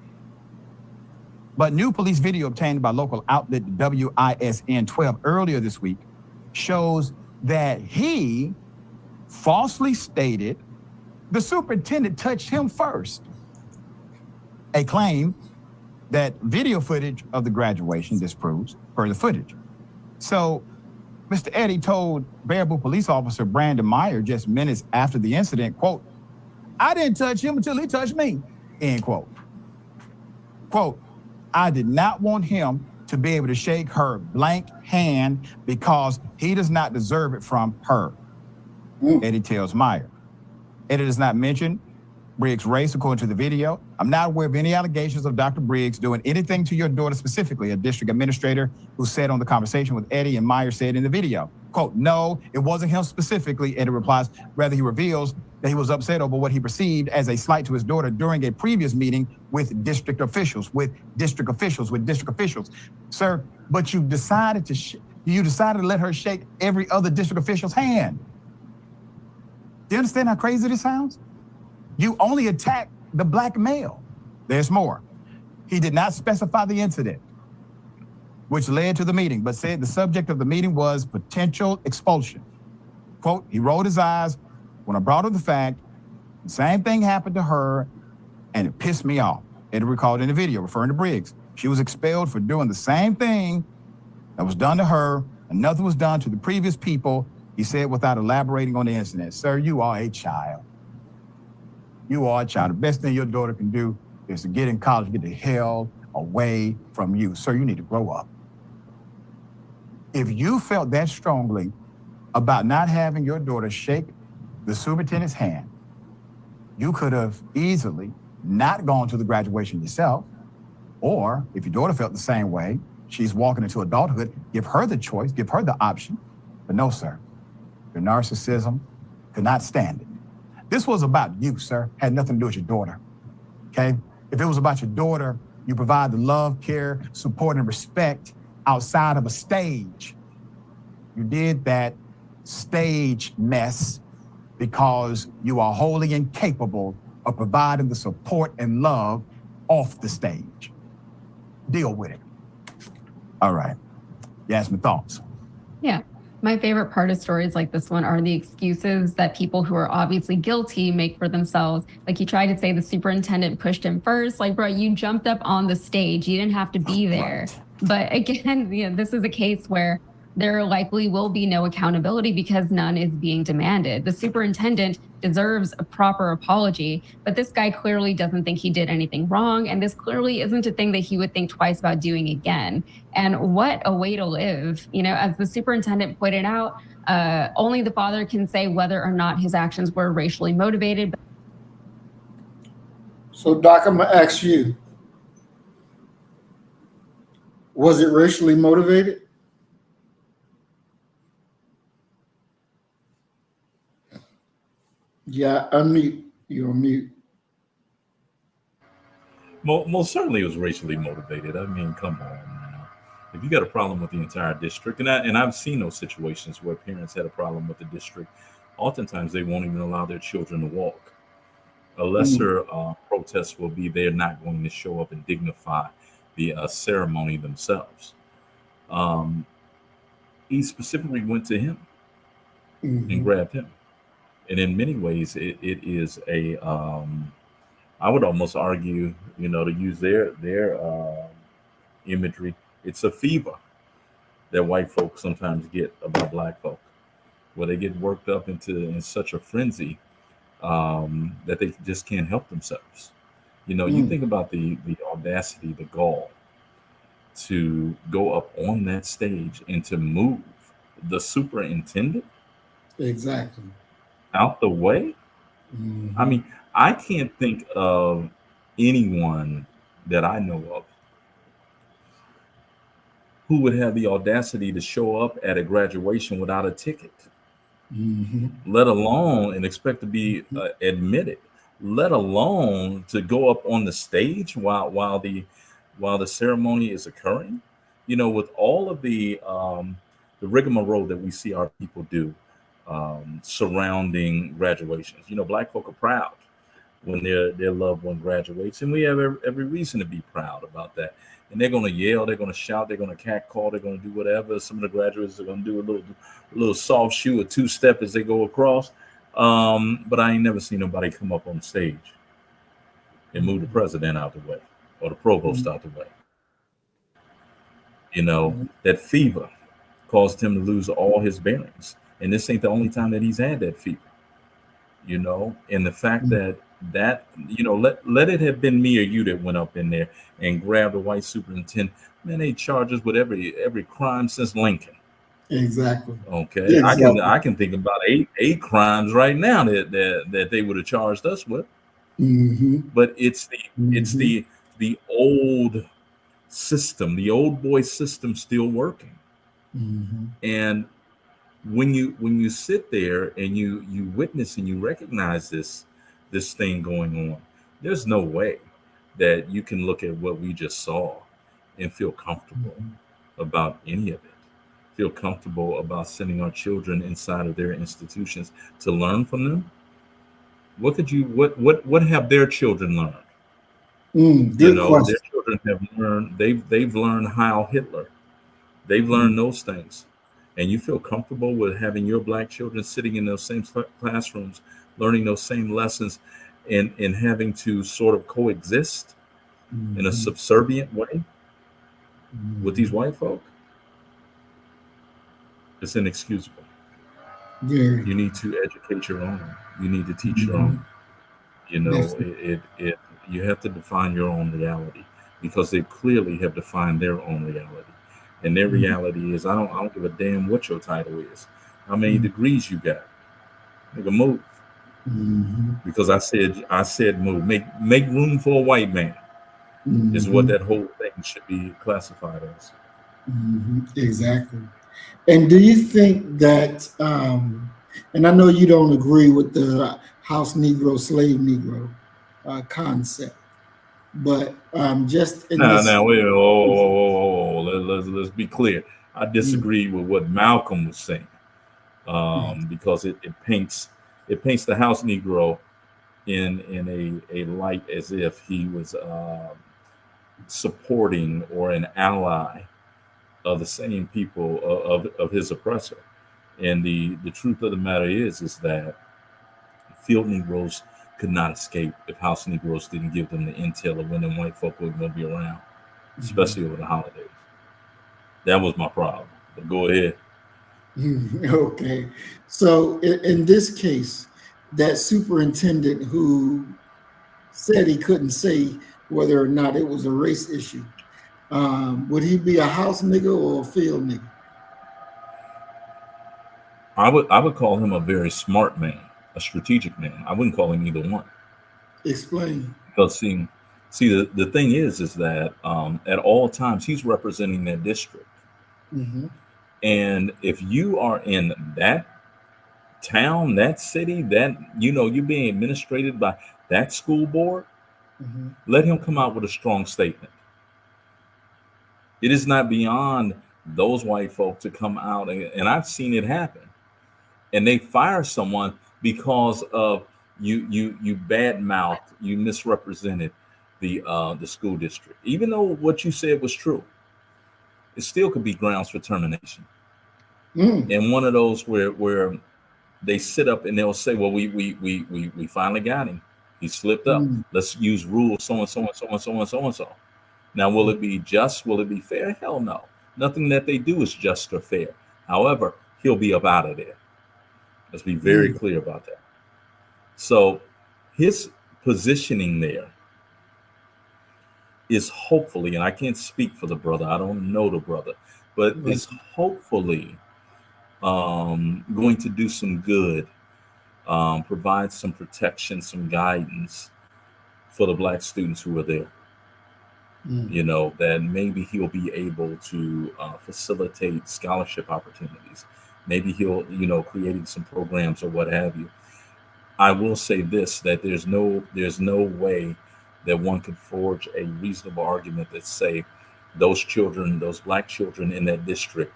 But new police video obtained by local outlet WISN 12 earlier this week shows that he falsely stated the superintendent touched him first, a claim that video footage of the graduation disproves per the footage. So Mr. Eddie told Baraboo police officer Brandon Meyer just minutes after the incident, quote, I didn't touch him until he touched me, end quote. Quote, I did not want him to be able to shake her blank hand because he does not deserve it from her, Eddie tells Meyer. Eddie does not mention Briggs' race, according to the video. I'm not aware of any allegations of Dr. Briggs doing anything to your daughter specifically, a district administrator who said on the conversation with Eddie and Meyer said in the video. Quote, no, it wasn't him specifically, Eddie replies. Rather, he reveals that he was upset over what he perceived as a slight to his daughter during a previous meeting with district officials. Sir, but you decided to let her shake every other district official's hand. Do you understand how crazy this sounds? You only attacked the black male. There's more. He did not specify the incident, which led to the meeting, but said the subject of the meeting was potential expulsion. Quote, he rolled his eyes when I brought up the fact the same thing happened to her and it pissed me off. Eddie recalled in the video, referring to Briggs. She was expelled for doing the same thing that was done to her and nothing was done to the previous people, he said without elaborating on the incident. Sir, you are a child. You are a child. The best thing your daughter can do is to get in college, get the hell away from you. Sir, you need to grow up. If you felt that strongly about not having your daughter shake the superintendent's hand, you could have easily not gone to the graduation yourself. Or if your daughter felt the same way, she's walking into adulthood, give her the choice, give her the option. But no, sir, your narcissism could not stand it. This was about you, sir. Had nothing to do with your daughter, okay? If it was about your daughter, you provide the love, care, support, and respect outside of a stage. You did that stage mess because you are wholly incapable of providing the support and love off the stage. Deal with it. All right. You asked me thoughts. Yeah. My favorite part of stories like this one are the excuses that people who are obviously guilty make for themselves. Like he tried to say the superintendent pushed him first. Like, bro, you jumped up on the stage. You didn't have to be there. Right. But again, this is a case where there likely will be no accountability because none is being demanded. The superintendent deserves a proper apology, but this guy clearly doesn't think he did anything wrong. And this clearly isn't a thing that he would think twice about doing again. And what a way to live. As the superintendent pointed out, only the father can say whether or not his actions were racially motivated. So Doc, I'm gonna ask you, was it racially motivated? Yeah, unmute. You're on mute. Most certainly it was racially motivated. I mean, come on now. If you got a problem with the entire district, and I've seen those situations where parents had a problem with the district, oftentimes they won't even allow their children to walk. A lesser protest will be they're not going to show up and dignify the ceremony themselves. Um, he specifically went to him and grabbed him, and in many ways, it is a I would almost argue, to use their imagery, it's a fever that white folks sometimes get about black folk, where they get worked up in such a frenzy that they just can't help themselves. You think about the audacity, the gall to go up on that stage and to move the superintendent Exactly. out the way. I mean, I can't think of anyone that I know of who would have the audacity to show up at a graduation without a ticket, let alone and expect to be admitted, let alone to go up on the stage while the ceremony is occurring. With all of the rigmarole that we see our people do surrounding graduations. Black folk are proud when their loved one graduates, and we have every reason to be proud about that. And they're going to yell, they're going to shout, they're going to catcall, they're going to do whatever. Some of the graduates are going to do a little soft shoe, a two-step as they go across. But I ain't never seen nobody come up on stage and move the president out the way or the provost out the way. That fever caused him to lose all his bearings. And this ain't the only time that he's had that fever. And the fact that let it have been me or you that went up in there and grabbed a white superintendent. Man, they charge us with every crime since Lincoln. Exactly. Okay. Exactly. I can think about eight crimes right now that they would have charged us with. But it's the old system, the old boy system still working. And when you sit there and you witness and you recognize this thing going on, there's no way that you can look at what we just saw and feel comfortable about any of it. Feel comfortable about sending our children inside of their institutions to learn from them. What have their children learned? Good question. Their children have learned. They've learned Heil Hitler. They've learned those things. And you feel comfortable with having your black children sitting in those same classrooms, learning those same lessons, and having to sort of coexist in a subservient way with these white folk? It's inexcusable. You need to educate your own. You need to teach your own. You have to define your own reality, because they clearly have defined their own reality. And their reality is, I don't give a damn what your title is, how many degrees you got. Nigga, move. Because I said move. Make room for a white man is what that whole thing should be classified as. Exactly. And do you think that, and I know you don't agree with the house Negro, slave Negro concept, but just in let's be clear. I disagree with what Malcolm was saying, because it paints the house Negro in a light as if he was supporting or an ally of the same people of his oppressor. And the truth of the matter is that field Negroes could not escape if house Negroes didn't give them the intel of when them white folk were going to be around, especially over the holidays. That was my problem. But go ahead. Okay. So in this case, that superintendent who said he couldn't say whether or not it was a race issue, would he be a house nigga or a field nigga? I would call him a very smart man, a strategic man. I wouldn't call him either one. Explain. Because see, the thing is that at all times he's representing that district. And if you are in that town, that city, that you're being administrated by that school board, Let him come out with a strong statement. It is not beyond those white folk to come out, and I've seen it happen, and they fire someone because of you bad mouthed, you misrepresented the school district, even though what you said was true. It still could be grounds for termination. And one of those where they sit up and they'll say, well, we finally got him. He slipped up. Let's use rules so and so and so and so and so and so. Now, will it be just? Will it be fair? Hell no. Nothing that they do is just or fair. However, he'll be up out of there. Let's be very clear about that. So his positioning there is hopefully, and I can't speak for the brother, I don't know the brother, but is hopefully going to do some good, provide some protection, some guidance for the Black students who are there. You know, that maybe he'll be able to facilitate scholarship opportunities. Maybe he'll, you know, creating some programs or what have you. I will say this, that there's no way that one could forge a reasonable argument that say those children, those Black children in that district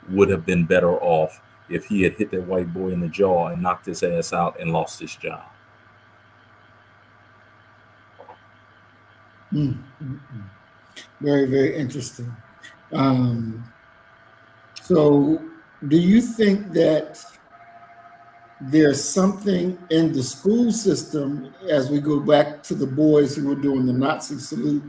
would have been better off if he had hit that white boy in the jaw and knocked his ass out and lost his job. Very, very interesting. So do you think that there's something in the school system, as we go back to the boys who were doing the Nazi salute,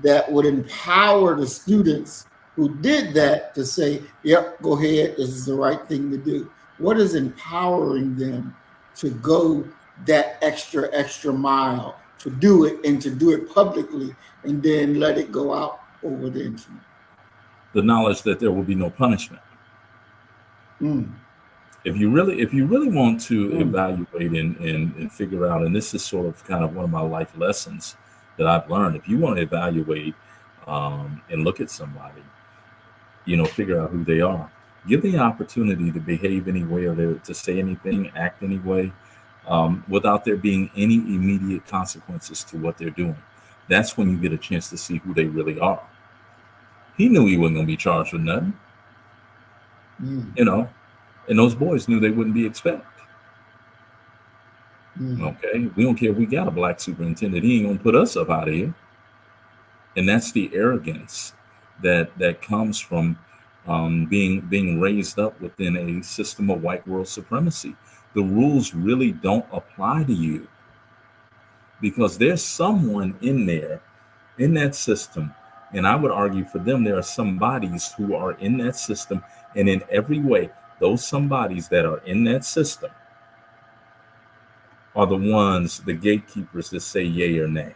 that would empower the students who did that to say, yep, go ahead, this is the right thing to do? What is empowering them to go that extra mile, to do it, and to do it publicly, and then let it go out over the internet? The knowledge that there will be no punishment. If you really want to evaluate and figure out, and this is sort of kind of one of my life lessons that I've learned, if you want to evaluate and look at somebody, you know, figure out who they are, give the opportunity to behave any way or to say anything, act any way, without there being any immediate consequences to what they're doing. That's when you get a chance to see who they really are. He knew he wasn't going to be charged with nothing, you know, and those boys knew they wouldn't be expelled. Okay, we don't care if we got a Black superintendent, he ain't gonna put us up out of here. And that's the arrogance that comes from being raised up within a system of white world supremacy. The rules really don't apply to you because there's someone in there, in that system, and I would argue for them, there are some bodies who are in that system, and in every way, those somebodies that are in that system are the ones, the gatekeepers that say yay or nay.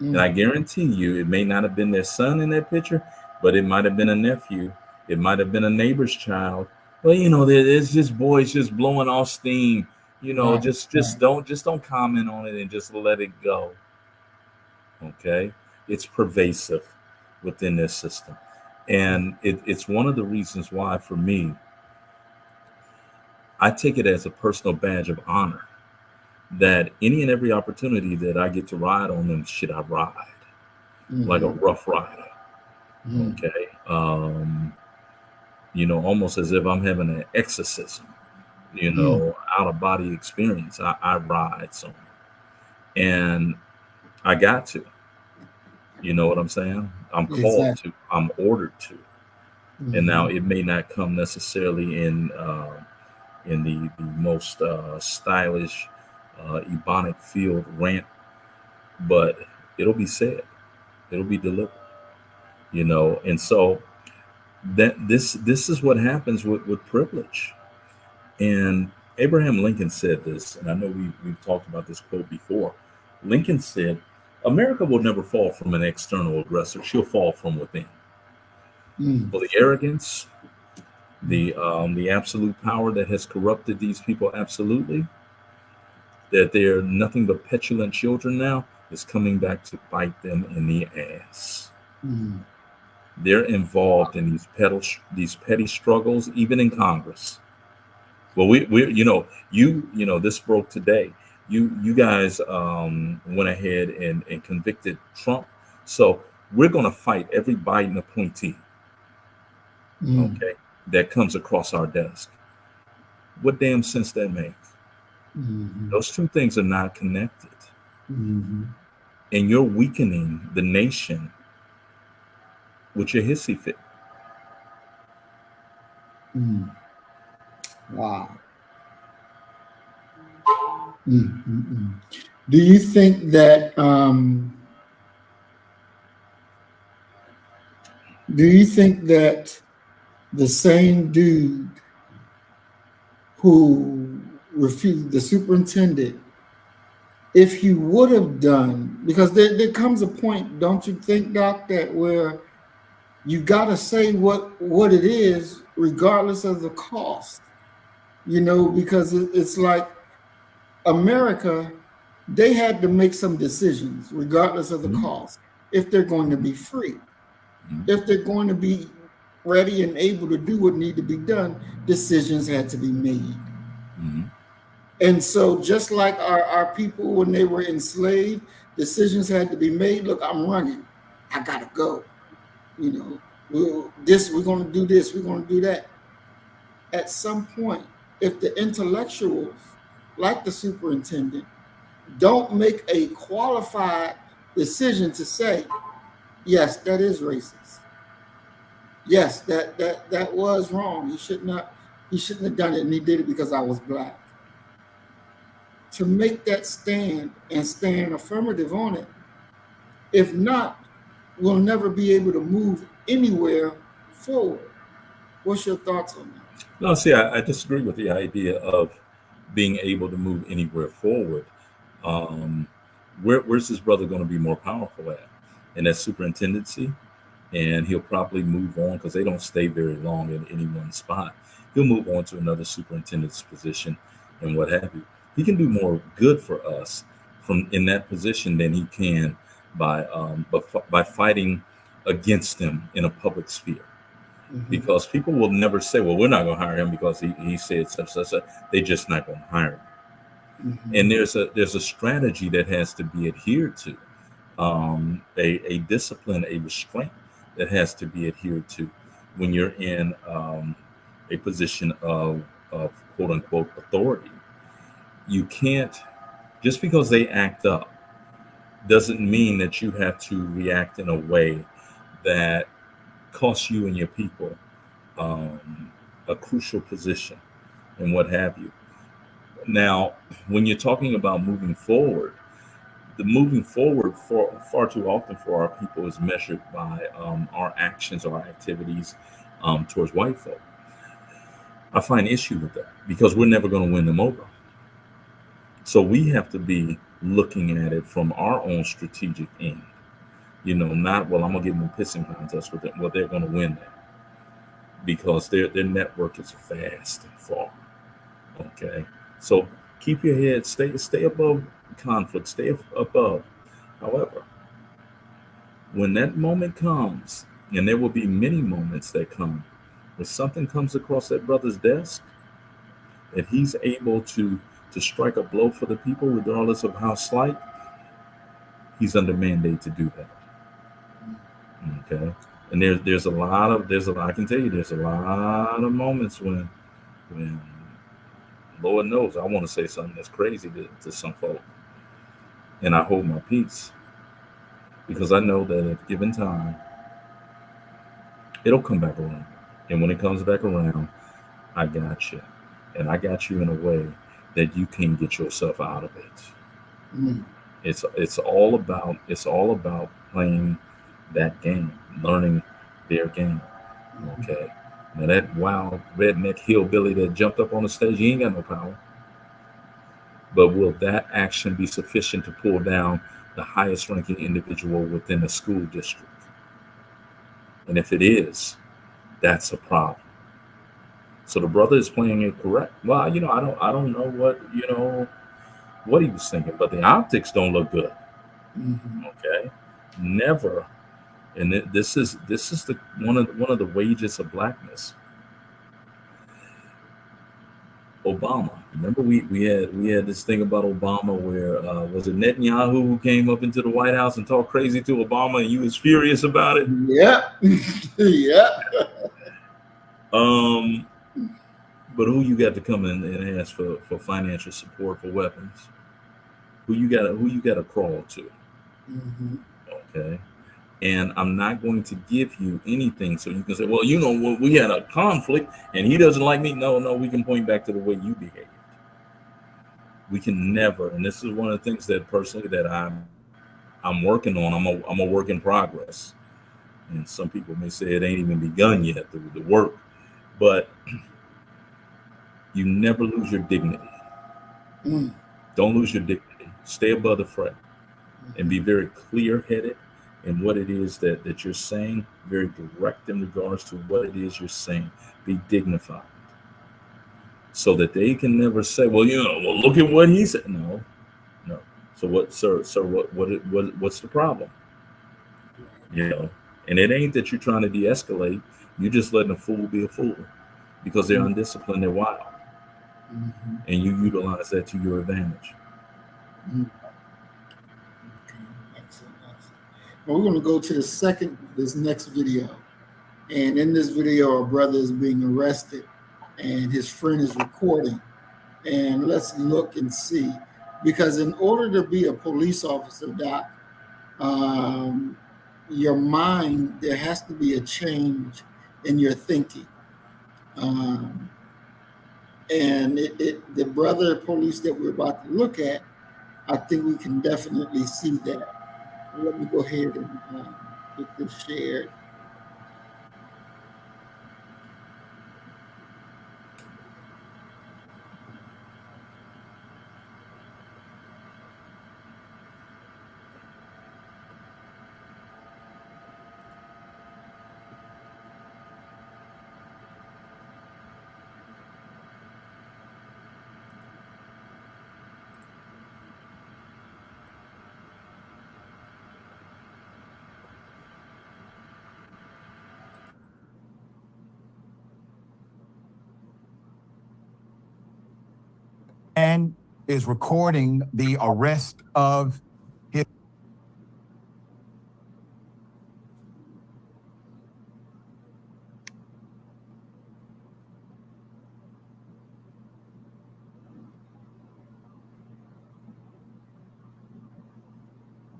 And I guarantee you, it may not have been their son in that picture, but it might have been a nephew. It might have been a neighbor's child. Well, you know, there's just boys just blowing off steam. You know, just don't comment on it and just let it go. Okay, it's pervasive within this system, and it's one of the reasons why, for me, I take it as a personal badge of honor that any and every opportunity that I get to ride on them shit, I ride like a rough rider. Okay. You know, almost as if I'm having an exorcism, you know, out of body experience. I ride somewhere. And I got to. You know what I'm saying? I'm called to, I'm ordered to. And now it may not come necessarily in the most stylish Ebonic field rant, but it'll be said, it'll be delivered, you know. And so that this is what happens with privilege. And Abraham Lincoln said this, and I know we've talked about this quote before. Lincoln said, America will never fall from an external aggressor, she'll fall from within. For the arrogance, the absolute power that has corrupted these people absolutely, that they're nothing but petulant children now, is coming back to bite them in the ass. They're involved in these petty struggles, even in Congress. Well, we you know, this broke today. you guys went ahead and convicted Trump. So we're going to fight every Biden appointee, okay, that comes across our desk. What damn sense that makes? Those two things are not connected. And you're weakening the nation with your hissy fit. Wow. Do you think that the same dude who refused, the superintendent, if he would have done, because there comes a point, don't you think, Doc, that where you got to say what it is, regardless of the cost, because it's like America, they had to make some decisions, regardless of the cost, if they're going to be free, if they're going to be ready and able to do what need to be done, decisions had to be made. And so just like our people, when they were enslaved, decisions had to be made. Look, I'm running. I got to go. We're going to do this. We're going to do that. At some point, if the intellectuals, like the superintendent, don't make a qualified decision to say, yes, that is racist. Yes, that was wrong. He shouldn't have done it, and he did it because I was Black. To make that stand and stand affirmative on it. If not, we'll never be able to move anywhere forward. What's your thoughts on that? No, see, I disagree with the idea of being able to move anywhere forward. Where's his brother going to be more powerful at? In that superintendency? And he'll probably move on, because they don't stay very long in any one spot. He'll move on to another superintendent's position and what have you. He can do more good for us from in that position than he can by fighting against them in a public sphere. Because people will never say, well, we're not going to hire him because he said such. They're just not going to hire him. And there's a strategy that has to be adhered to, a discipline, a restraint that has to be adhered to when you're in a position of quote unquote authority. You can't, just because they act up doesn't mean that you have to react in a way that costs you and your people a crucial position and what have you. Now, when you're talking about moving forward, the moving forward for far too often for our people is measured by our actions or our activities towards white folk. I find issue with that because we're never going to win them over. So we have to be looking at it from our own strategic end. Not, well, I'm going to give them a pissing contest with them. Well, they're going to win that because their network is vast and far. Okay. So keep your head, stay above conflict, stay above. However, when that moment comes, and there will be many moments that come, when something comes across that brother's desk, that he's able to strike a blow for the people, regardless of how slight, he's under mandate to do that. Okay. And there's a lot I can tell you, there's a lot of moments when Lord knows I want to say something that's crazy to some folk. And I hold my peace because I know that at given time, it'll come back around. And when it comes back around, I got you. And I got you in a way that you can get yourself out of it. It's all about playing that game, learning their game. Okay. Now that wild redneck hillbilly that jumped up on the stage, he ain't got no power. But will that action be sufficient to pull down the highest ranking individual within the school district? And if it is, that's a problem. So the brother is playing it correct. Well, I don't know what he was thinking, but the optics don't look good. Okay. Never. And this is the one of the wages of blackness. Obama Remember, we had this thing about Obama where was it Netanyahu who came up into the White House and talked crazy to Obama, and you was furious about it? Yeah, yeah. But who you got to come in and ask for financial support for weapons? Who you got to crawl to? Mm-hmm. Okay. And I'm not going to give you anything so you can say, well, we had a conflict and he doesn't like me. No, we can point back to the way you behaved. We can never, and this is one of the things that personally that I'm working on. I'm a work in progress. And some people may say it ain't even begun yet, the work. But you never lose your dignity. Don't lose your dignity. Stay above the fray and be very clear-headed in what it is that you're saying, very direct in regards to what it is you're saying. Be dignified so that they can never say, well, look at what he said. No. So what, sir, what's the problem? And it ain't that you're trying to de-escalate. You're just letting a fool be a fool because they're undisciplined, they're wild. Mm-hmm. And you utilize that to your advantage. Mm-hmm. Excellent. Well, we're going to go to this next video. And in this video, a brother is being arrested and his friend is recording. And let's look and see. Because in order to be a police officer, Doc, your mind, there has to be a change in your thinking. And the brother police that we're about to look at, I think we can definitely see that. Let me go ahead and get this shared. And is recording the arrest of his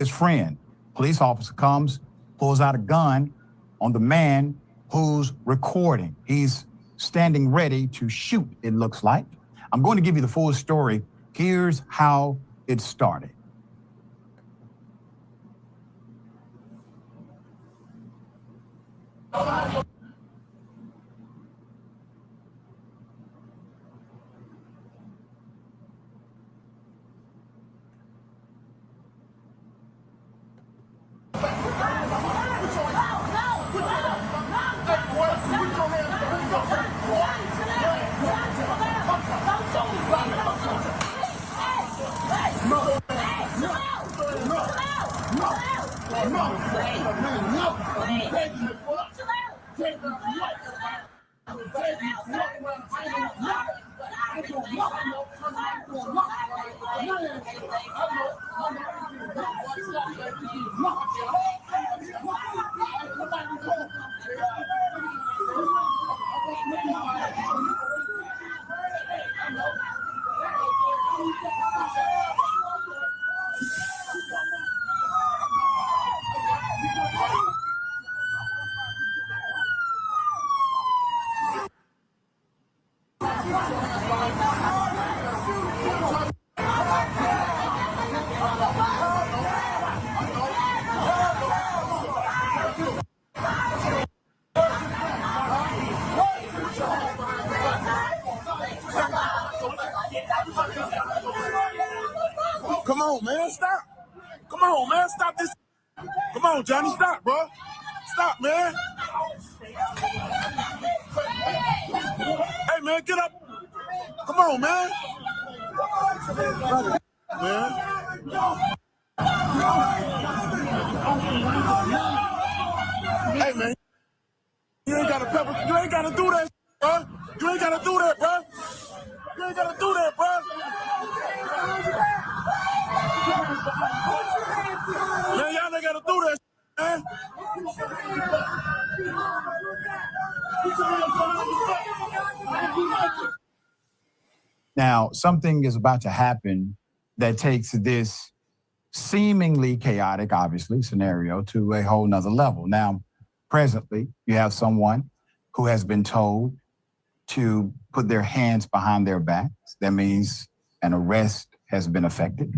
friend. Police officer comes, pulls out a gun on the man who's recording. He's standing ready to shoot, it looks like. I'm going to give you the full story. Here's how it started. Come on, man, stop. Come on, man, stop this. Come on, Johnny, stop, bro. Stop, man. Hey, man, get up. Come on, man. Man. Hey, man. You ain't got to do that, bro. You ain't got to do that, bro. You ain't gotta do that, bro. Man, y'all ain't gotta do that, man. Now, something is about to happen that takes this seemingly chaotic, obviously, scenario to a whole nother level. Now, presently, you have someone who has been told to put their hands behind their backs. That means an arrest has been effected.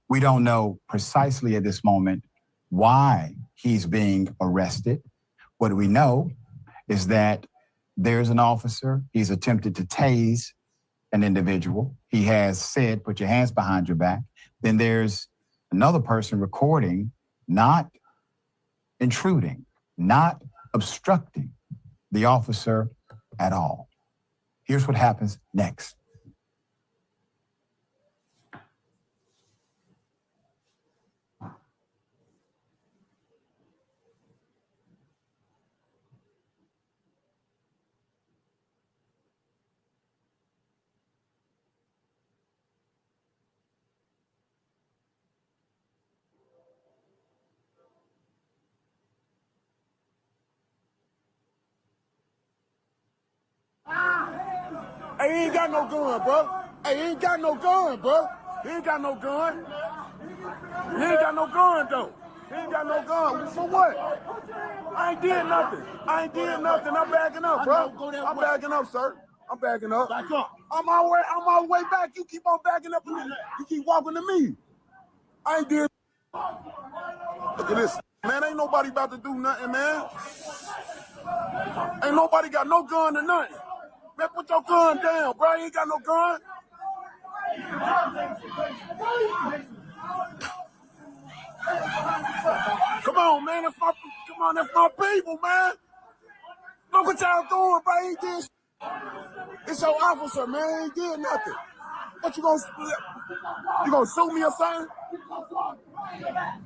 We don't know precisely at this moment why he's being arrested. What we know is that there's an officer. He's attempted to tase an individual. He has said, put your hands behind your back. Then there's another person recording, not intruding, not obstructing the officer at all. Here's what happens next. Hey, he ain't got no gun, bro. Hey, he ain't got no gun, bro. He ain't got no gun. He ain't got no gun, though. He ain't got no gun. For what? I ain't did nothing. I ain't did nothing. I'm backing up, bro. I'm backing up, sir. I'm backing up. Back up. I'm all the way back. You keep on backing up. You keep walking to me. I ain't did. Look at this. Man, ain't nobody about to do nothing, man. Ain't nobody got no gun or nothing. Man, put your gun down, bro. You ain't got no gun. Come on, man. That's my people, man. Look what y'all doing, bro. He ain't did shit. It's your officer, man. He ain't did nothing. What you gonna sue me or something?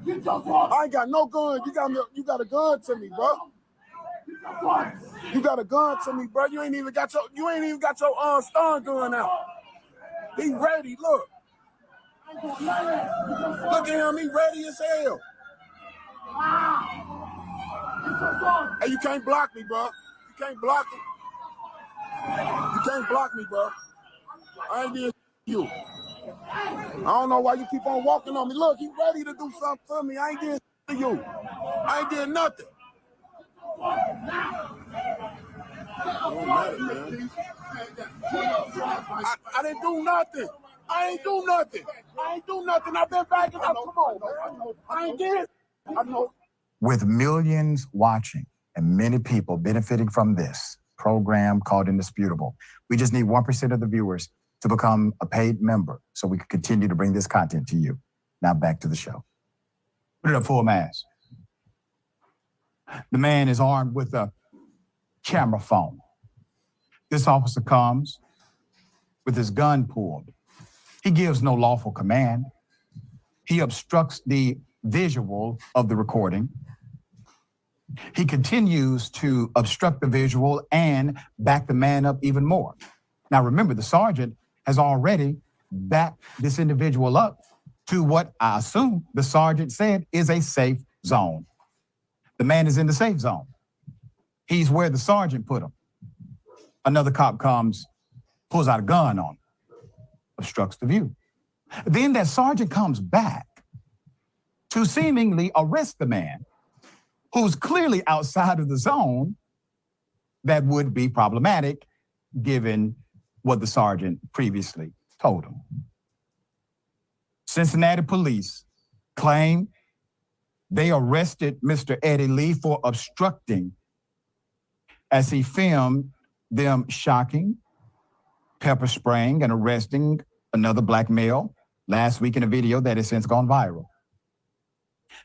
I ain't got no gun. You got a gun to me, bro. You got a gun to me, bro. You ain't even got your stun gun out. He ready, look. Look at him, he ready as hell. Hey, you can't block me, bro. You can't block me. You can't block me, bro. I ain't did you. I don't know why you keep on walking on me. Look, he ready to do something to me. I ain't did to you. I ain't did nothing. Don't matter, man. I didn't do nothing. I ain't do nothing. I've been backing up. Come on, man. I ain't did. I know. With millions watching and many people benefiting from this program called Indisputable, we just need 1% of the viewers to become a paid member so we can continue to bring this content to you. Now back to the show. Put it up full mass. The man is armed with a camera phone. This officer comes with his gun pulled. He gives no lawful command. He obstructs the visual of the recording. He continues to obstruct the visual and back the man up even more. Now remember, the sergeant has already backed this individual up to what I assume the sergeant said is a safe zone. The man is in the safe zone. He's where the sergeant put him. Another cop comes, pulls out a gun on him, obstructs the view. Then that sergeant comes back to seemingly arrest the man who's clearly outside of the zone that would be problematic given what the sergeant previously told him. Cincinnati police claim they arrested Mr. Eddie Lee for obstructing as he filmed them shocking, pepper spraying, and arresting another black male last week in a video that has since gone viral.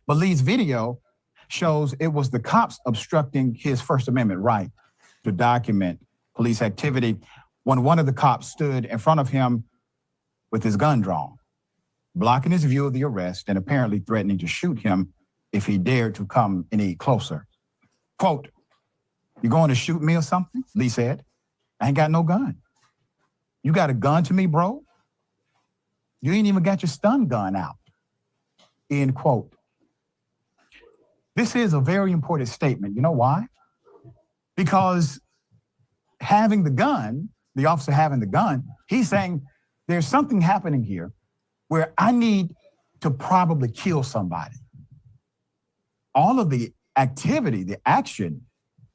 But Lee's video shows it was the cops obstructing his First Amendment right to document police activity when one of the cops stood in front of him with his gun drawn, blocking his view of the arrest and apparently threatening to shoot him if he dared to come any closer. Quote, "You going to shoot me or something?" Lee said. "I ain't got no gun." You got a gun to me, bro? You ain't even got your stun gun out. End quote. This is a very important statement. You know why? Because having the gun, the officer having the gun, he's saying there's something happening here where I need to probably kill somebody. All of the activity, the action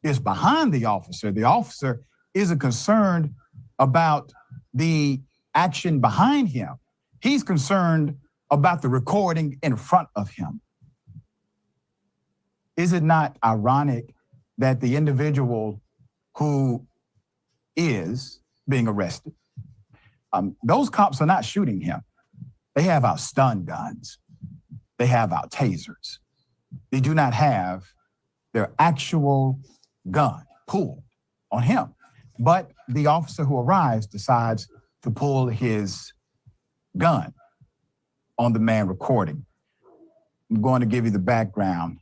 is behind the officer. The officer isn't concerned about the action behind him. He's concerned about the recording in front of him. Is it not ironic that the individual who is being arrested, those cops are not shooting him. They have out stun guns. They have out tasers. They do not have their actual gun pulled on him. But the officer who arrives decides to pull his gun on the man recording. I'm going to give you the background.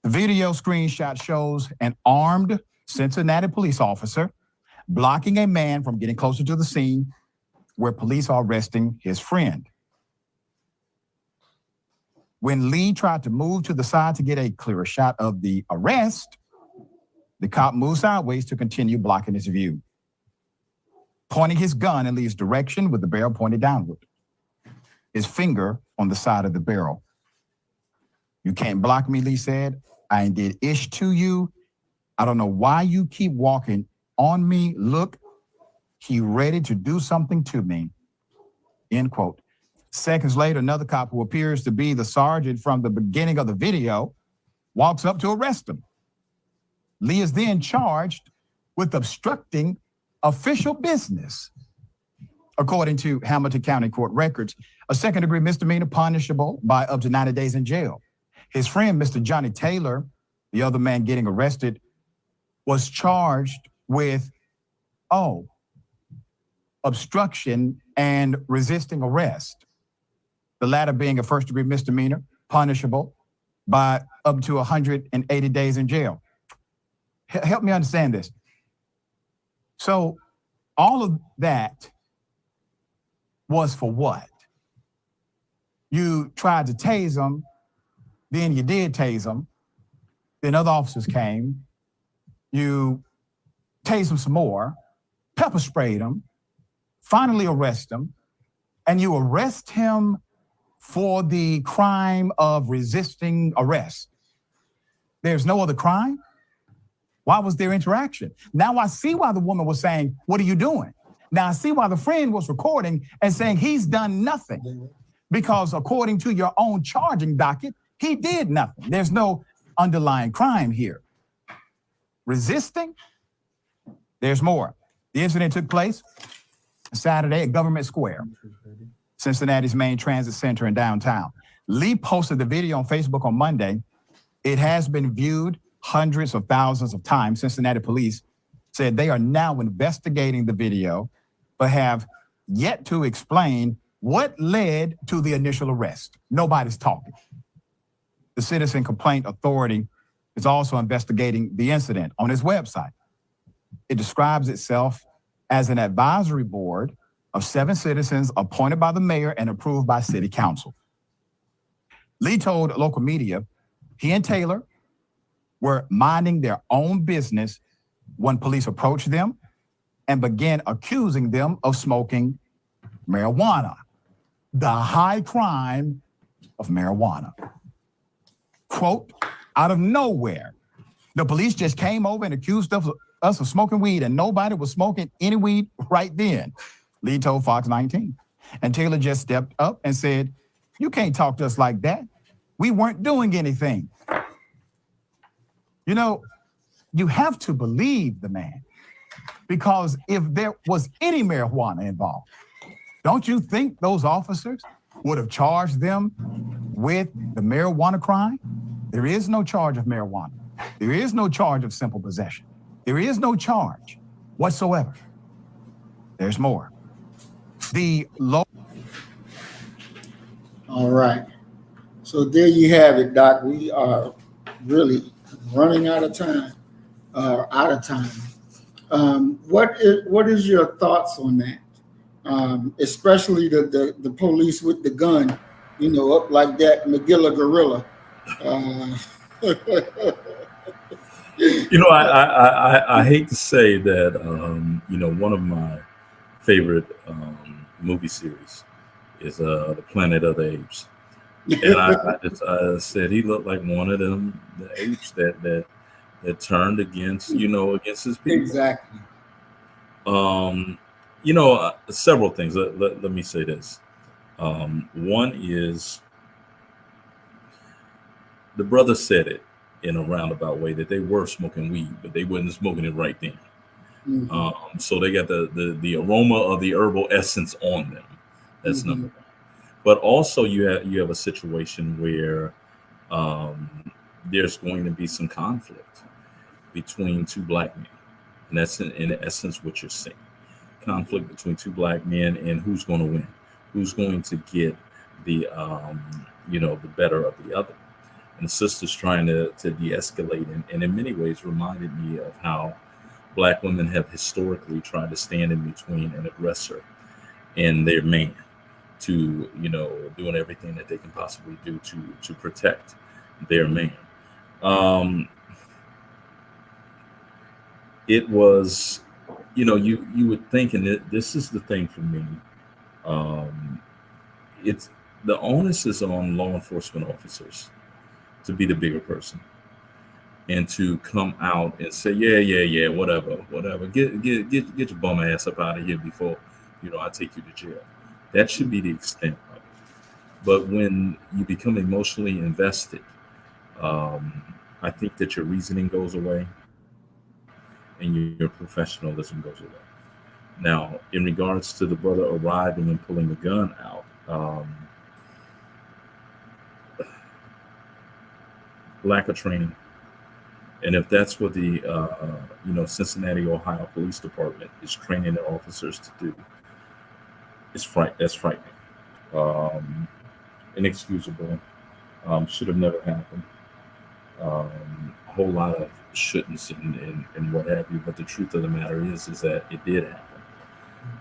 The video screenshot shows an armed Cincinnati police officer blocking a man from getting closer to the scene where police are arresting his friend. When Lee tried to move to the side to get a clearer shot of the arrest, the cop moves sideways to continue blocking his view, pointing his gun in Lee's direction with the barrel pointed downward, his finger on the side of the barrel. You can't block me, Lee said. I ain't did ish to you. I don't know why you keep walking on me. Look, he ready to do something to me. End quote. Seconds later, another cop who appears to be the sergeant from the beginning of the video walks up to arrest him. Lee is then charged with obstructing official business. According to Hamilton County Court records, a second-degree misdemeanor punishable by up to 90 days in jail. His friend, Mr. Johnny Taylor, the other man getting arrested, was charged with, obstruction and resisting arrest. The latter being a first-degree misdemeanor, punishable by up to 180 days in jail. Help me understand this. So all of that was for what? You tried to tase him, then you did tase him, then other officers came, you tased him some more, pepper sprayed him, finally arrest him, and you arrest him for the crime of resisting arrest. There's no other crime? Why was there interaction? Now I see why the woman was saying, what are you doing? Now I see why the friend was recording and saying he's done nothing. Because according to your own charging docket, he did nothing. There's no underlying crime here. Resisting? There's more. The incident took place Saturday at Government Square, Cincinnati's main transit center in downtown. Lee posted the video on Facebook on Monday. It has been viewed hundreds of thousands of times. Cincinnati police said they are now investigating the video, but have yet to explain what led to the initial arrest. Nobody's talking. The Citizen Complaint Authority is also investigating the incident on its website. It describes itself as an advisory board of 7 citizens appointed by the mayor and approved by city council. Lee told local media he and Taylor were minding their own business when police approached them and began accusing them of smoking marijuana, the high crime of marijuana. Quote, out of nowhere, the police just came over and accused us of smoking weed, and nobody was smoking any weed right then, Lee told Fox 19. And Taylor just stepped up and said, you can't talk to us like that. We weren't doing anything. You know, you have to believe the man, because if there was any marijuana involved, don't you think those officers would have charged them with the marijuana crime? There is no charge of marijuana. There is no charge of simple possession. There is no charge whatsoever. There's more. All right. So there you have it, Doc. We are really running out of time. What is your thoughts on that? especially the police with the gun, you know, up like that, Magilla Gorilla. You know, I hate to say that, you know, one of my favorite movie series is The Planet of the Apes. And I said he looked like one of them, the apes that turned against, you know, against his people. Exactly. You know, several things. Let me say this. One is the brother said it in a roundabout way that they were smoking weed, but they wasn't smoking it right then. Mm-hmm. So they got the aroma of the herbal essence on them. That's Mm-hmm. number one. But also you have a situation where there's going to be some conflict between two black men, and that's in essence what you're seeing. Conflict between two black men, and who's going to win, who's going to get the you know, the better of the other. And the sister's trying to de-escalate, and in many ways reminded me of how black women have historically tried to stand in between an aggressor and their man, to, you know, doing everything that they can possibly do to protect their man. It was, you know, you would think, and this is the thing for me, it's the onus is on law enforcement officers to be the bigger person and to come out and say, yeah, whatever, get your bum ass up out of here before, you know, I take you to jail. That should be the extent of it. But when you become emotionally invested, I think that your reasoning goes away and your professionalism goes away. Now, in regards to the brother arriving and pulling the gun out, lack of training. And if that's what the you know, Cincinnati, Ohio Police Department is training their officers to do, that's frightening, inexcusable, should have never happened. A whole lot of shouldn'ts and what have you. But the truth of the matter is that it did happen.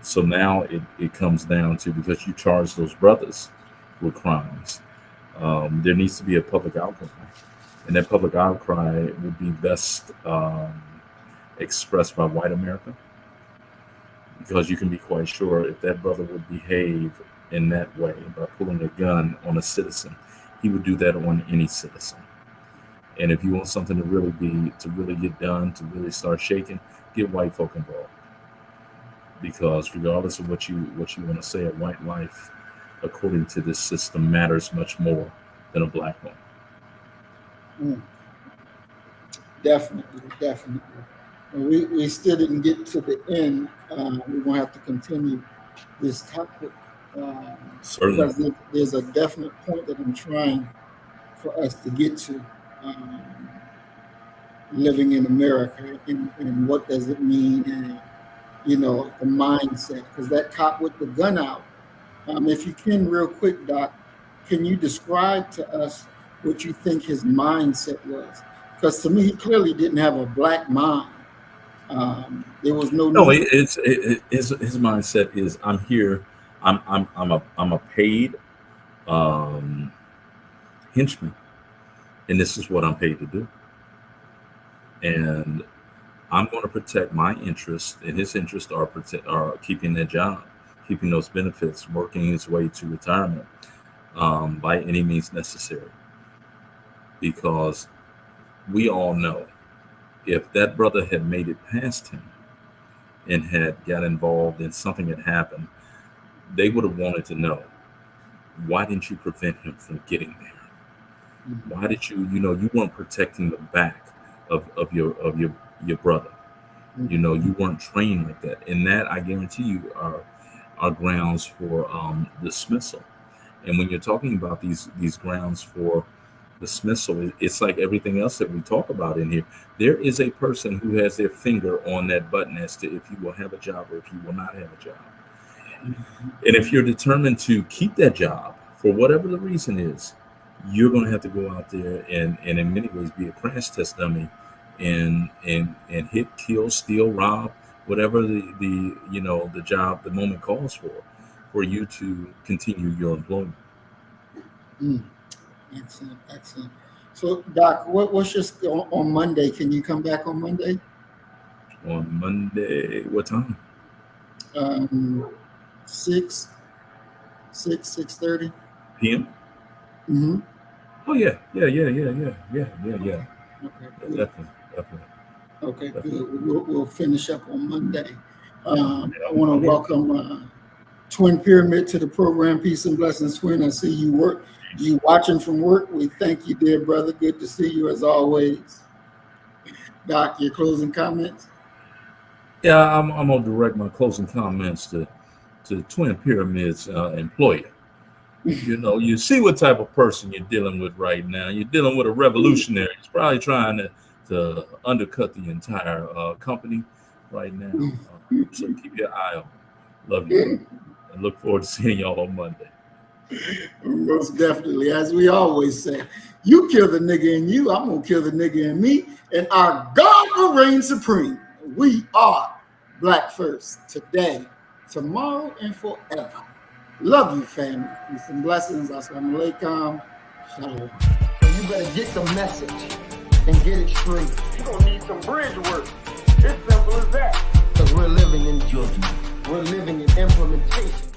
So now it comes down to, because you charge those brothers with crimes, there needs to be a public outcry. And that public outcry would be best expressed by white America, because you can be quite sure if that brother would behave in that way by pulling a gun on a citizen, he would do that on any citizen. And if you want something to really get done, to really start shaking, get white folk involved. Because regardless of what you want to say, a white life, according to this system, matters much more than a black one. Definitely. We still didn't get to the end. We're gonna have to continue this topic because there's a definite point that I'm trying for us to get to. Living in America, and what does it mean, and, you know, the mindset. Because that cop with the gun out, if you can, real quick, Doc, can you describe to us what you think his mindset was? Because to me, he clearly didn't have a black mind. There was no. His mindset is, I'm here. I'm a paid henchman, and this is what I'm paid to do. And I'm going to protect my interests, and his interests are keeping that job, keeping those benefits, working his way to retirement by any means necessary. Because we all know, if that brother had made it past him and had got involved in something that happened, they would have wanted to know, why didn't you prevent him from getting there? Why did you weren't protecting the back of your brother? You know, you weren't trained like that. And that, I guarantee you, are grounds for dismissal. And when you're talking about these grounds for dismissal, it's like everything else that we talk about in here. There is a person who has their finger on that button as to if you will have a job or if you will not have a job. And if you're determined to keep that job for whatever the reason is, you're going to have to go out there and in many ways be a crash test dummy and hit, kill, steal, rob, whatever the you know the job the moment calls for you to continue your employment. Excellent, excellent. So, Doc, what's your on Monday? Can you come back on Monday? On Monday, what time? 6:30 p.m. Mm-hmm. Oh yeah. Okay, good. Definitely. Okay, good. We'll finish up on Monday. I want to welcome Twin Pyramid to the program. Peace and blessings, Twin. I see you watching from work. We thank you, dear brother. Good to see you as always. Doc, your closing comments? Yeah, I'm gonna direct my closing comments to Twin Pyramid's employer. You know, you see what type of person you're dealing with right now. You're dealing with a revolutionary. He's probably trying to undercut the entire company right now. So keep your eye on. Love you, and look forward to seeing y'all on Monday. Most definitely. As we always say, you kill the nigga in you, I'm gonna kill the nigga in me, and our God will reign supreme. We are Black First today, tomorrow, and forever. Love you, family. Peace and blessings. Assalamu alaikum. Shalom. So you better get the message and get it straight. You're gonna need some bridge work. It's simple as that. Because we're living in judgment. We're living in implementation.